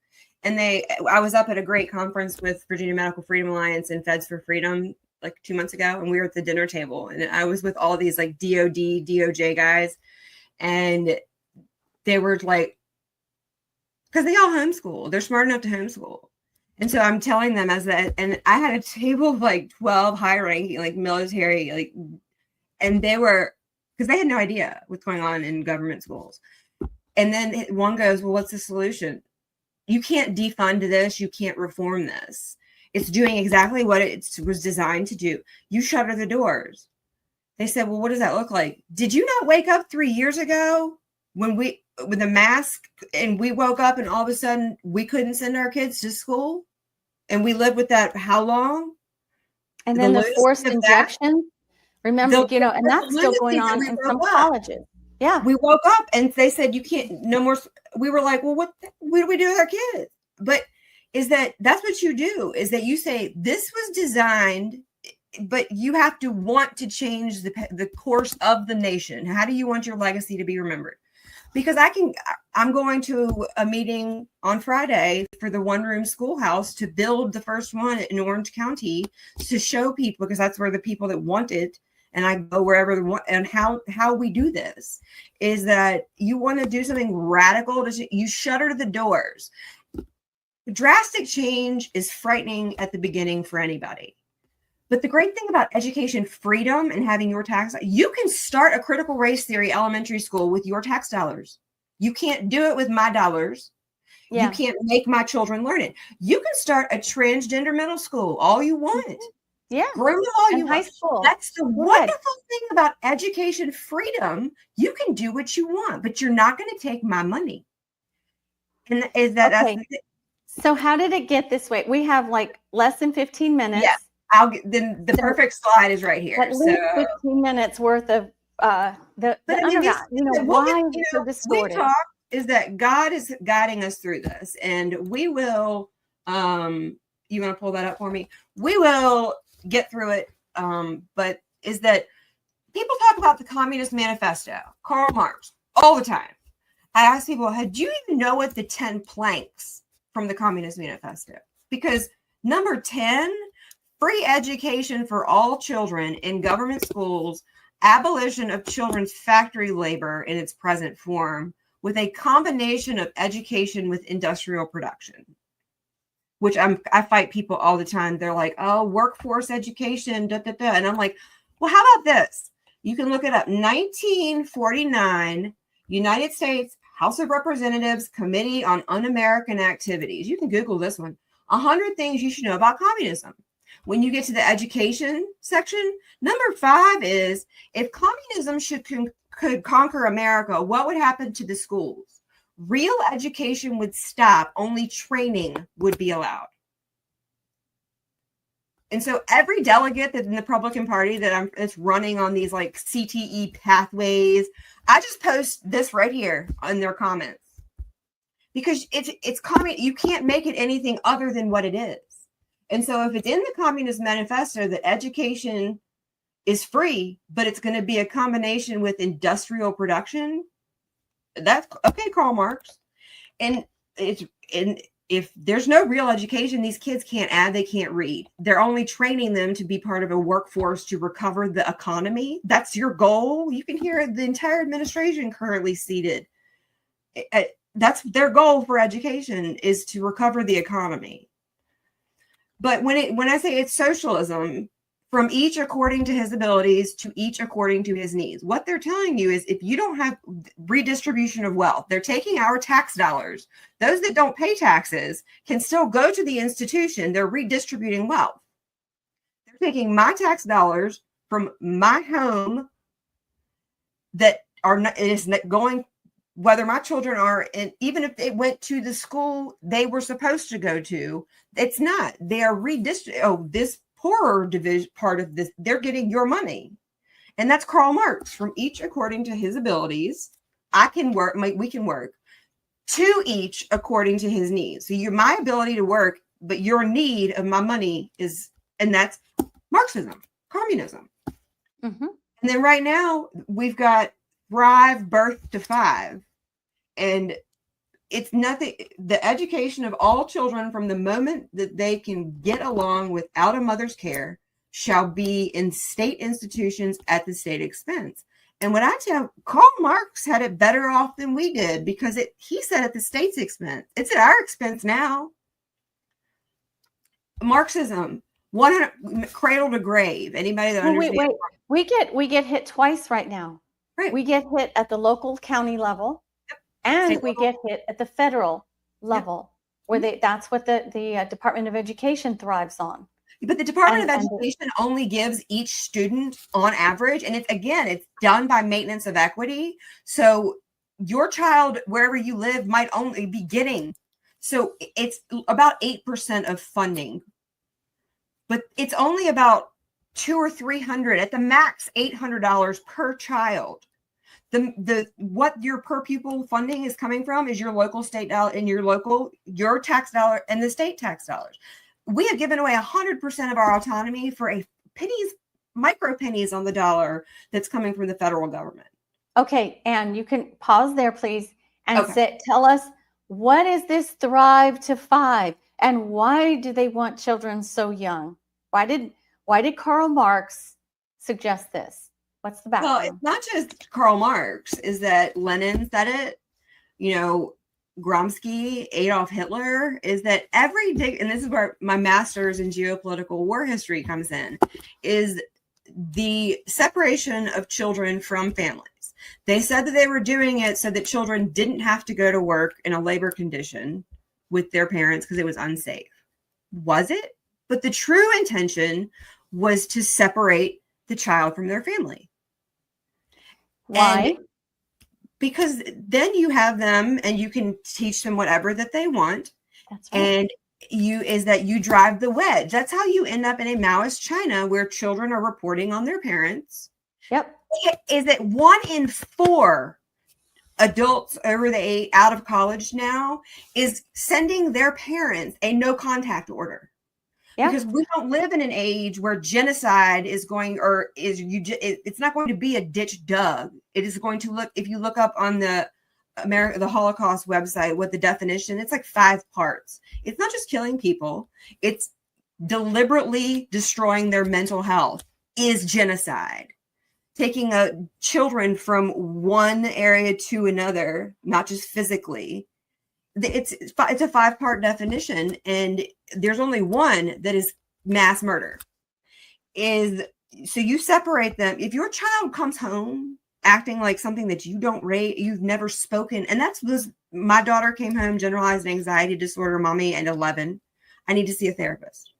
And I was up at a great conference with Virginia Medical Freedom Alliance and Feds for Freedom like 2 months ago. And we were at the dinner table. And I was with all these like DOD, DOJ guys. And they were like, because they all homeschool. They're smart enough to homeschool. And so I'm telling them and I had a table of like 12 high ranking, like military, like, and they were, because they had no idea what's going on in government schools. And then one goes, well, what's the solution? You can't defund this. You can't reform this. It's doing exactly what it was designed to do. You shutter the doors. They said, well, what does that look like? Did you not wake up 3 years ago with the mask, and we woke up and all of a sudden we couldn't send our kids to school? And we lived with that how long? And then the forced injection. Remember, and that's still going on in some colleges. Yeah. We woke up and they said, you can't, no more. We were like, well, what do we do with our kids? But that's what you do, is that you say, this was designed, but you have to want to change the course of the nation. How do you want your legacy to be remembered? Because I'm going to a meeting on Friday for the one-room schoolhouse to build the first one in Orange County to show people, because that's where the people that want it and I go wherever and how we do this is that you want to do something radical. You shutter the doors. Drastic change is frightening at the beginning for anybody. But the great thing about education freedom and having your tax, you can start a critical race theory elementary school with your tax dollars. You can't do it with my dollars. Yeah. You can't make my children learn it. You can start a transgender middle school all you want. Yeah. Groom them all you high want. School. That's the wonderful thing about education freedom. You can do what you want, but you're not going to take my money. And is that okay. So how did it get this way? We have like less than 15 minutes. Yeah. The perfect slide is right here. At least 15 minutes worth of why so distorted? We talk is that God is guiding us through this, and we will. You want to pull that up for me? We will get through it. But is that people talk about the Communist Manifesto, Karl Marx, all the time. I ask people, do you even know what the 10 planks from the Communist Manifesto? Because number 10. Free education for all children in government schools, abolition of children's factory labor in its present form, with a combination of education with industrial production. Which I fight people all the time. They're like, oh, workforce education, da, da, da. And I'm like, well, how about this? You can look it up. 1949, United States House of Representatives Committee on Un-American Activities. You can Google this one. 100 things you should know about communism. When you get to the education section, number 5 is if communism could conquer America, what would happen to the schools? Real education would stop. Only training would be allowed. And so every delegate that in the Republican Party that's running on these like CTE pathways, I just post this right here in their comments because it's you can't make it anything other than what it is. And so if it's in the Communist Manifesto that education is free, but it's going to be a combination with industrial production, that's okay, Karl Marx. And if there's no real education, these kids can't add, they can't read. They're only training them to be part of a workforce to recover the economy. That's your goal. You can hear the entire administration currently seated. That's their goal for education is to recover the economy. But when I say it's socialism, from each according to his abilities to each according to his needs, what they're telling you is if you don't have redistribution of wealth, they're taking our tax dollars. Those that don't pay taxes can still go to the institution. They're redistributing wealth. They're taking my tax dollars from my home that is going, whether my children are, and even if they went to the school they were supposed to go to, it's not. They are redistributing. Oh, this poorer division part of this, they're getting your money. And that's Karl Marx. From each according to his abilities, I can work, we can work. To each according to his needs. So my ability to work, but your need of my money is, and that's Marxism, communism. Mm-hmm. And then right now we've got Thrive, Birth to 5. And it's nothing, the education of all children from the moment that they can get along without a mother's care shall be in state institutions at the state expense. And what I tell, Karl Marx had it better off than we did because he said at the state's expense. It's at our expense now. Marxism, 100 cradle to grave. Anybody that understands? Wait. We get hit twice right now. Right. We get hit at the local county level, and we get hit at the federal level, where that's what the Department of Education thrives on. But the Department of Education only gives each student on average, and it's done by maintenance of equity. So your child, wherever you live, might only be getting. So it's about 8% of funding, but it's only about $200 or $300 at the max, $800 per child. What your per pupil funding is coming from is your local state dollar and your tax dollar and the state tax dollars. We have given away 100% of our autonomy for micro pennies on the dollar that's coming from the federal government. Okay, and you can pause there, please, and tell us, what is this Thrive to 5, and why do they want children so young? Why did Karl Marx suggest this? What's the Well, background? it's not just Karl Marx, is that Lenin said it, Gromsky, Adolf Hitler, is that and this is where my master's in geopolitical war history comes in, is the separation of children from families. They said that they were doing it so that children didn't have to go to work in a labor condition with their parents because it was unsafe. Was it? But the true intention was to separate the child from their family. Why? And because then you have them and you can teach them whatever that they want. That's right. And you drive the wedge. That's how you end up in a Maoist China where children are reporting on their parents. Yep. Is that 1 in 4 adults over the 8 out of college now is sending their parents a no contact order. Yeah. Because we don't live in an age where genocide is going, or it's not going to be a ditch dug. It is going to look, if you look up on the Holocaust website, what the definition, it's like 5 parts. It's not just killing people. It's deliberately destroying their mental health is genocide. Taking children from one area to another, not just physically. It's a 5-part definition, and there's only one that is mass murder. So you separate them. If your child comes home acting like something that you don't rate, you've never spoken, and my daughter came home, generalized anxiety disorder, mommy, and 11. I need to see a therapist.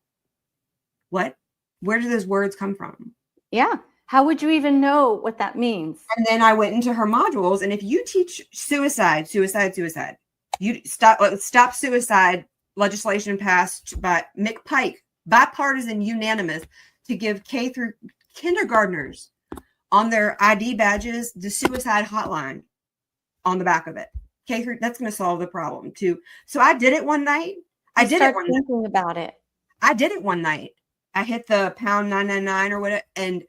What? Where do those words come from? Yeah. How would you even know what that means? And then I went into her modules, and if you teach suicide, you stop suicide legislation passed by Mick Pike, bipartisan, unanimous, to give K through kindergartners on their ID badges the suicide hotline on the back of it. K through, that's going to solve the problem too. So I did it one night. I did it one night. I hit the pound 999 or whatever, and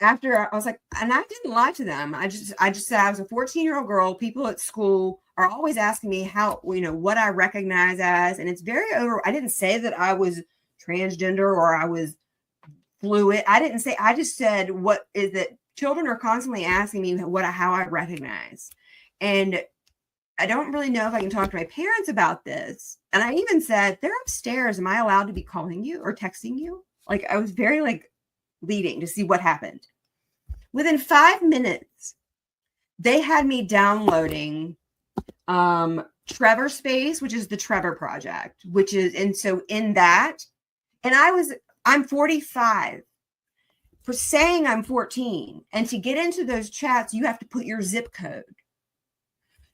after I was like, and I didn't lie to them. I just said I was a 14-year-old girl. People at school are always asking me how, what I recognize as, and it's very I didn't say that I was transgender or I was fluid. I didn't say, I just said, what is that children are constantly asking me how I recognize. And I don't really know if I can talk to my parents about this. And I even said, they're upstairs. Am I allowed to be calling you or texting you? Like, I was very leading to see what happened. Within 5 minutes, they had me downloading Trevor Space, which is the Trevor Project, and so in that, and I'm 45 for saying I'm 14. And to get into those chats, you have to put your zip code.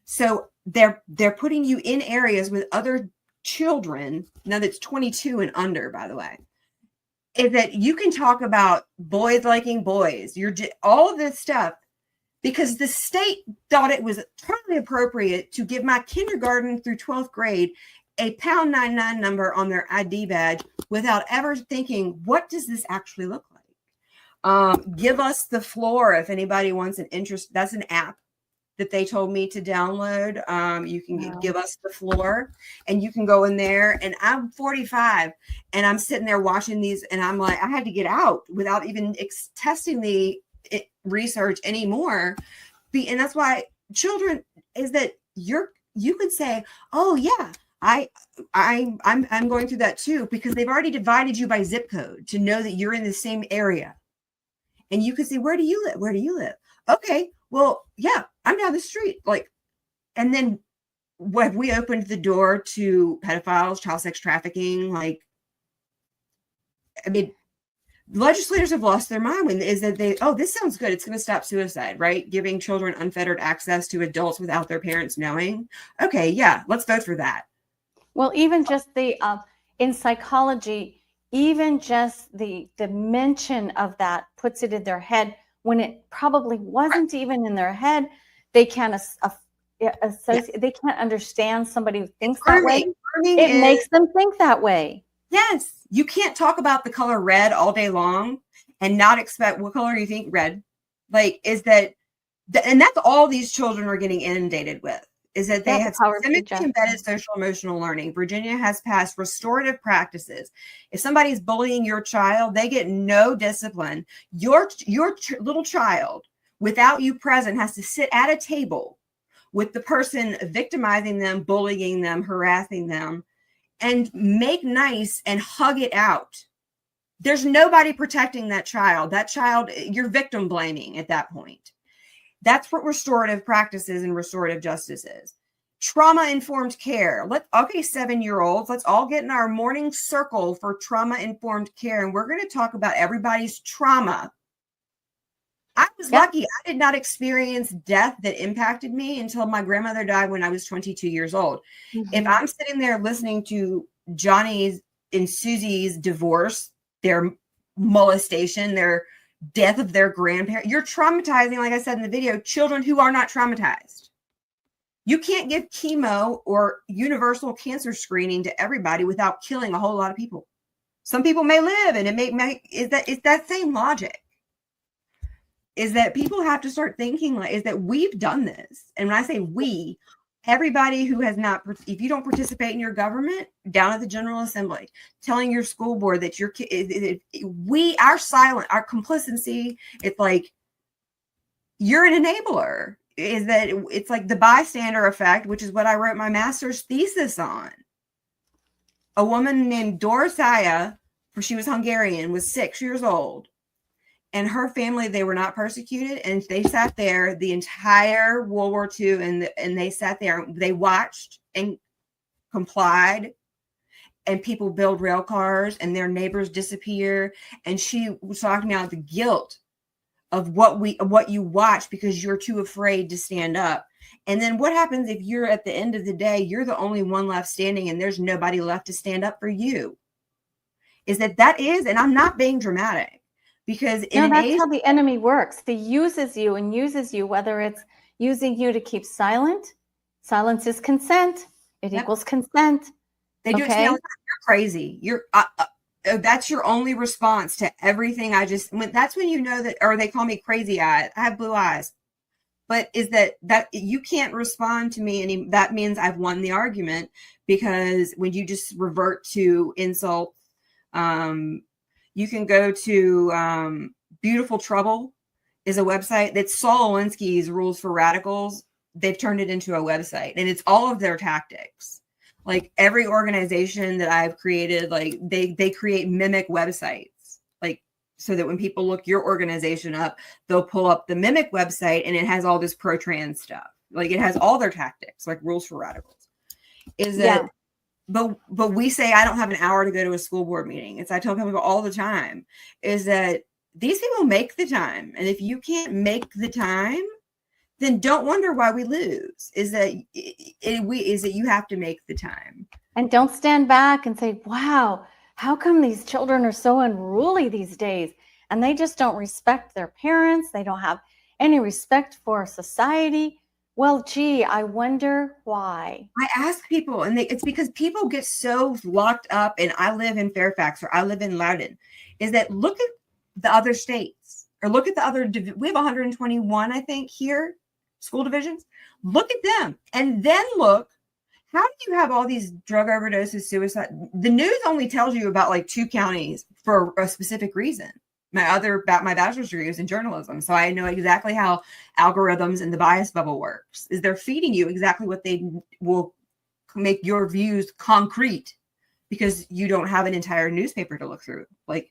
So they're putting you in areas with other children. Now that's 22 and under, by the way. Is that you can talk about boys liking boys, all of this stuff, because the state thought it was totally appropriate to give my kindergarten through 12th grade a pound 99 number on their ID badge without ever thinking, what does this actually look like? Give us the floor if anybody wants an interest. That's an app that they told me to download. You can give us the floor, and you can go in there, and I'm 45 and I'm sitting there watching these, and I'm like, I had to get out without even testing the research anymore. And that's why children is that you could say, oh yeah, I'm going through that too, because they've already divided you by zip code to know that you're in the same area. And you could say, where do you live? Where do you live? Okay, well, yeah, I'm down the street. And then have we opened the door to pedophiles, child sex trafficking? Legislators have lost their mind this sounds good. It's going to stop suicide, right? Giving children unfettered access to adults without their parents knowing. Okay, yeah, let's vote for that. Well, even just in psychology, even just the mention of that puts it in their head when it probably wasn't even in their head. They can't associate. They can't understand somebody who thinks that way. It makes them think that way. Yes. You can't talk about the color red all day long and not expect, what color do you think? Red. And that's all these children are getting inundated with, is that they the have power of systemically suggestion. embedded social emotional learning. Virginia has passed restorative practices. If somebody's bullying your child, they get no discipline. Your little child, without you present, has to sit at a table with the person victimizing them, bullying them, harassing them, and make nice and hug it out. There's nobody protecting that child. That child, you're victim blaming at that point. That's what restorative practices and restorative justice is. Trauma-informed care. 7-year-olds, let's all get in our morning circle for trauma-informed care. And we're going to talk about everybody's trauma. I was lucky. I did not experience death that impacted me until my grandmother died when I was 22 years old. Mm-hmm. If I'm sitting there listening to Johnny's and Susie's divorce, their molestation, their death of their grandparent, you're traumatizing, like I said in the video, children who are not traumatized. You can't give chemo or universal cancer screening to everybody without killing a whole lot of people. Some people may live, and it's that same logic. Is that people have to start thinking is that we've done this. And when I say we, everybody who has not, if you don't participate in your government, down at the General Assembly, telling your school board that your kid, our silent, our complicity, it's like, you're an enabler. Is that it's like the bystander effect, which is what I wrote my master's thesis on. A woman named Dorothea, she was Hungarian, was 6 years old. And her family, they were not persecuted, and they sat there the entire World War II, and they sat there, they watched and complied, and people build rail cars, and their neighbors disappear. And she was talking about the guilt of what you watch because you're too afraid to stand up. And then what happens if you're at the end of the day, you're the only one left standing, and there's nobody left to stand up for you? Is that is, and I'm not being dramatic. Because that's how the enemy works. He uses you, whether it's using you to keep silent. Silence is consent. It equals consent. They do it to me all the time. You're crazy. You're that's your only response to everything I just went. That's when you know that, or they call me crazy eyes. I have blue eyes. But is that you can't respond to me that means I've won the argument, because when you just revert to insult, you can go to Beautiful Trouble is a website that's Saul Alinsky's Rules for Radicals. They've turned it into a website, and it's all of their tactics. Like every organization that I've created, like they create mimic websites, like so that when people look your organization up, they'll pull up the mimic website, and it has all this pro-trans stuff. Like it has all their tactics, like Rules for Radicals. Is that? Yeah. But we say, I don't have an hour to go to a school board meeting. I tell people all the time, is that these people make the time. And if you can't make the time, then don't wonder why we lose. Is that you have to make the time. And don't stand back and say, wow, how come these children are so unruly these days? And they just don't respect their parents. They don't have any respect for society. Well, gee, I wonder why. I ask people, and it's because people get so locked up, and I live in Fairfax or I live in Loudoun, is that look at the other states, or look at the other, we have 121, I think, here, school divisions. Look at them, and then look, how do you have all these drug overdoses, suicide? The news only tells you about like 2 counties for a specific reason. My bachelor's degree was in journalism. So I know exactly how algorithms and the bias bubble works. Is they're feeding you exactly what they will make your views concrete, because you don't have an entire newspaper to look through, like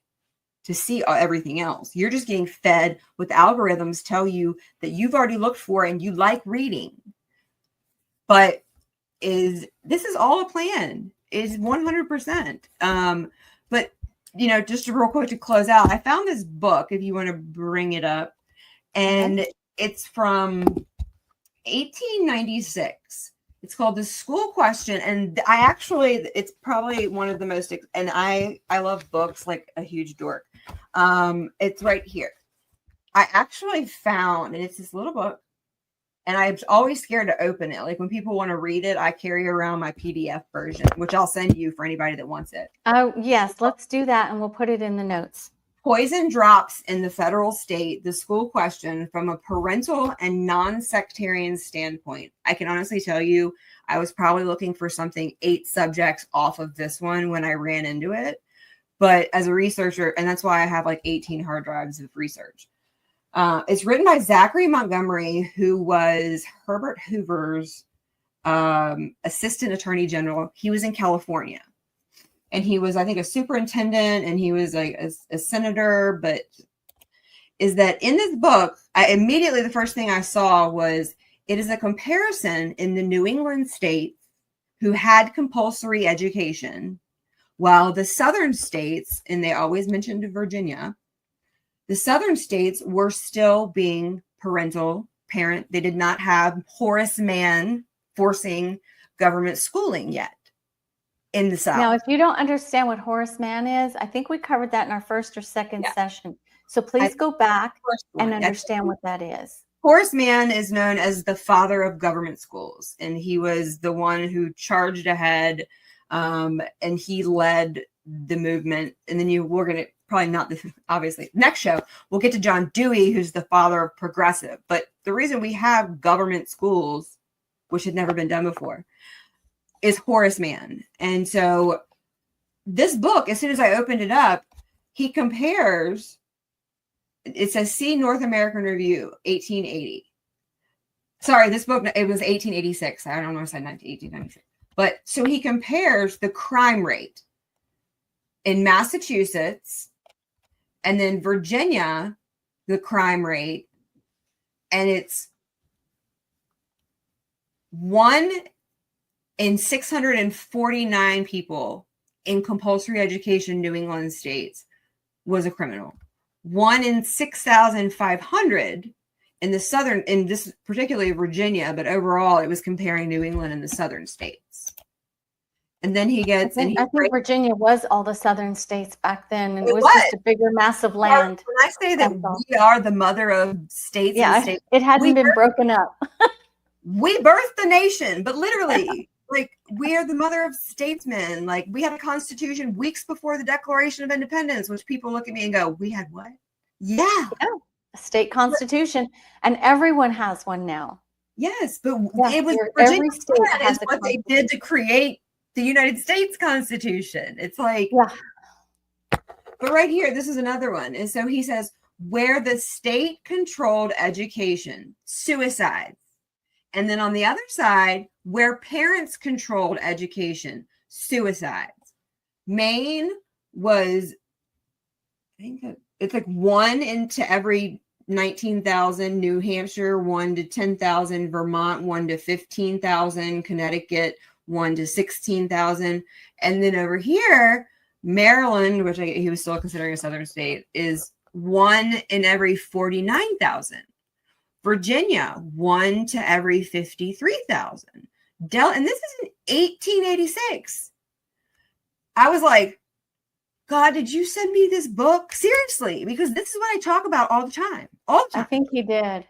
to see everything else. You're just getting fed what the algorithms tell you that you've already looked for and you like reading. But this is all a plan. Is 100%. But just real quick to close out, I found this book, if you want to bring it up, and it's from 1896. It's called The School Question, and it's probably one of the most, and I love books like a huge dork. It's right here. I actually found, and it's this little book, and I'm always scared to open it. Like when people want to read it, I carry around my PDF version, which I'll send you for anybody that wants it. Oh, yes, let's do that, and we'll put it in the notes. Poison drops in the federal state the school question from a parental and non-sectarian standpoint. I can honestly tell you, I was probably looking for something 8 subjects off of this one when I ran into it. But as a researcher, and that's why I have like 18 hard drives of research. It's written by Zachary Montgomery, who was Herbert Hoover's assistant attorney general. He was in California. And he was, I think, a superintendent, and he was like a senator. But is that in this book, immediately the first thing I saw was it is a comparison in the New England states who had compulsory education, while the southern states, and they always mentioned Virginia, the southern states were still being parent. They did not have Horace Mann forcing government schooling yet. In the South. Now, if you don't understand what Horace Mann is, I think we covered that in our first or second session. So please go back and understand what that is. Horace Mann is known as the father of government schools, and he was the one who charged ahead, and he led the movement. And then we're going to probably not this, obviously, next show, we'll get to John Dewey, who's the father of progressive. But the reason we have government schools, which had never been done before, is Horace Mann. And so this book, as soon as I opened it up, he compares, it says, see North American Review, 1880. Sorry, this book, it was 1886. I don't know if I said 1896. But so he compares the crime rate in Massachusetts and then Virginia, the crime rate, and it's 1 in 649 people in compulsory education, New England states, was a criminal. 1 in 6,500 in the southern, in this particularly Virginia, but overall it was comparing New England and the southern states. And then he gets, I think Virginia was all the southern states back then, and it was just a bigger, massive land. When I say that we are the mother of states, and states, it hadn't been broken up. We birthed the nation, but literally. Like, we are the mother of statesmen. Like, we had a constitution weeks before the Declaration of Independence, which people look at me and go, we had what? Yeah. A state constitution. And everyone has one now. Yes, but it was every state has what they did to create the United States Constitution. It's like, but right here, this is another one. And so he says, where the state controlled education, suicides. And then on the other side, where parents controlled education, suicides. Maine was, I think it's like 1 into every 19,000, New Hampshire 1 to 10,000, Vermont 1 to 15,000, Connecticut 1 to 16,000. And then over here, Maryland, which he was still considering a southern state, is 1 in every 49,000. Virginia, 1 to every 53,000. And this is in 1886. I was like, God, did you send me this book? Seriously, because this is what I talk about all the time. I think he did.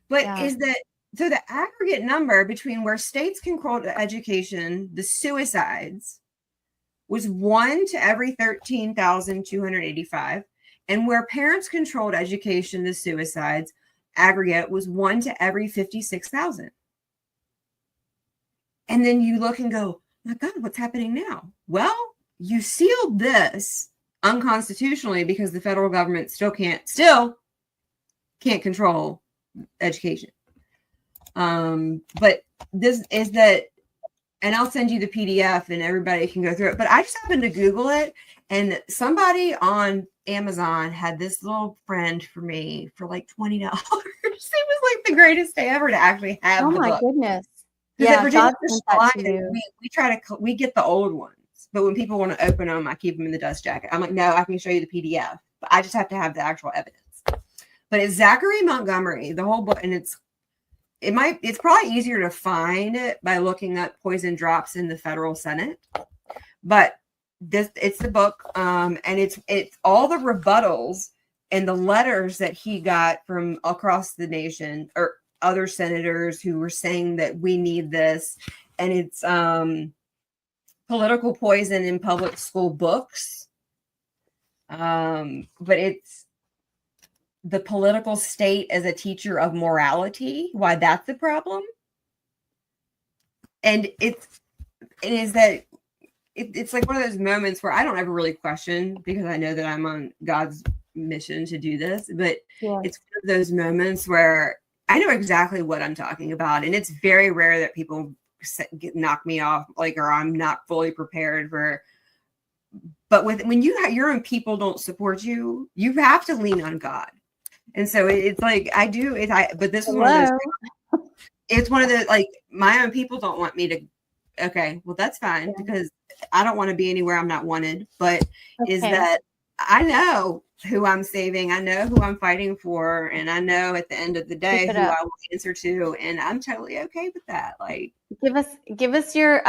But is that, so the aggregate number between where states controlled education, the suicides, was 1 to every 13,285. And where parents controlled education, the suicides, aggregate was 1 to every 56,000. And then you look and go, my God, what's happening now? Well, you sealed this unconstitutionally because the federal government still can't control education. But this is that, and I'll send you the PDF and everybody can go through it. But I just happened to Google it, and somebody on Amazon had this little friend for me for like $20. It was like the greatest day ever to actually have. Oh the my book. Goodness! Yeah, God sent that to you. We get the old ones, but when people want to open them, I keep them in the dust jacket. I'm like, no, I can show you the PDF, but I just have to have the actual evidence. But it's Zachary Montgomery, the whole book, and it's probably easier to find it by looking at poison drops in the federal Senate, but it's the book, and it's all the rebuttals and the letters that he got from across the nation or other senators who were saying that we need this. And it's political poison in public school books. But it's the political state as a teacher of morality, why that's the problem. And it's like one of those moments where I don't ever really question, because I know that I'm on God's mission to do this, but it's one of those moments where I know exactly what I'm talking about. And it's very rare that people knock me off, like, or I'm not fully prepared for. But when your own people don't support you, you have to lean on God. And so it's like but this is one of those. It's one of the, like, my own people don't want me to. Okay, well, that's fine, because I don't want to be anywhere I'm not wanted. But is that I know who I'm saving, I know who I'm fighting for, and I know at the end of the day who I will answer to, and I'm totally okay with that. Like, give us your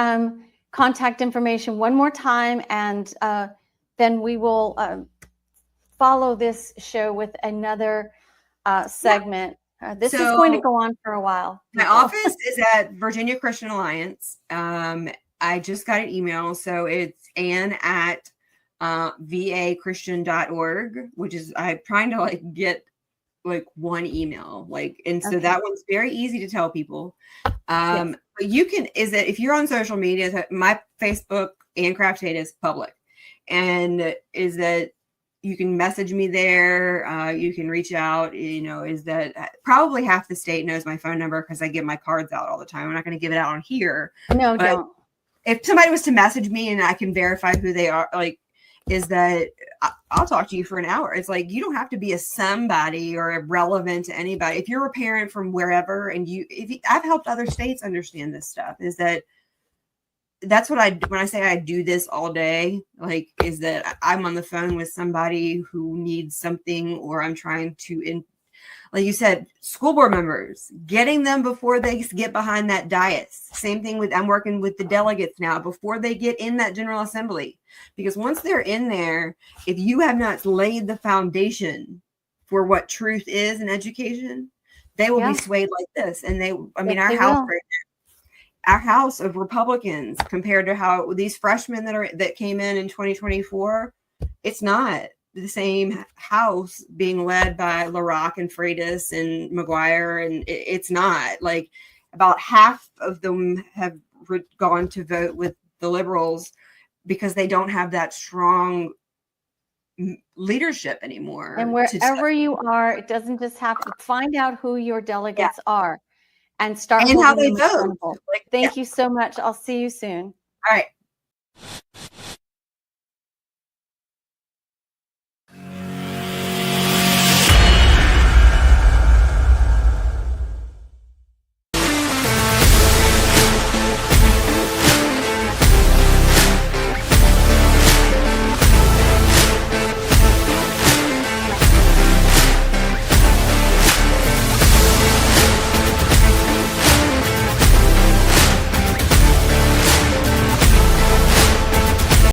contact information one more time, and then we will follow this show with another segment. This is going to go on for a while. My office is at Virginia Christian Alliance. I just got an email, so it's Ann at vachristian.org, which is, I'm trying to like get like one email, like, and so that one's very easy to tell people. But you can, if you're on social media, my Facebook and Craft is public, and is that you can message me there. You can reach out, is that probably half the state knows my phone number because I give my cards out all the time. I'm not going to give it out on here. No, don't. If somebody was to message me and I can verify who they are, like, is that I'll talk to you for an hour. It's like, you don't have to be a somebody or irrelevant to anybody. If you're a parent from wherever, and I've helped other states understand this stuff, is that that's what when I say I do this all day, like, is that I'm on the phone with somebody who needs something, or I'm trying to, like you said, school board members, getting them before they get behind that dais. Same thing I'm working with the delegates now before they get in that General Assembly, because once they're in there, if you have not laid the foundation for what truth is in education, they will be swayed like this. And our house of Republicans compared to how these freshmen that came in 2024, it's not the same house being led by LaRock and Freitas and McGuire, and it's not. Like, about half of them have gone to vote with the liberals because they don't have that strong leadership anymore. And wherever you are, it doesn't just have to find out who your delegates are. And start and how they vote. Thank you so much. I'll see you soon. All right.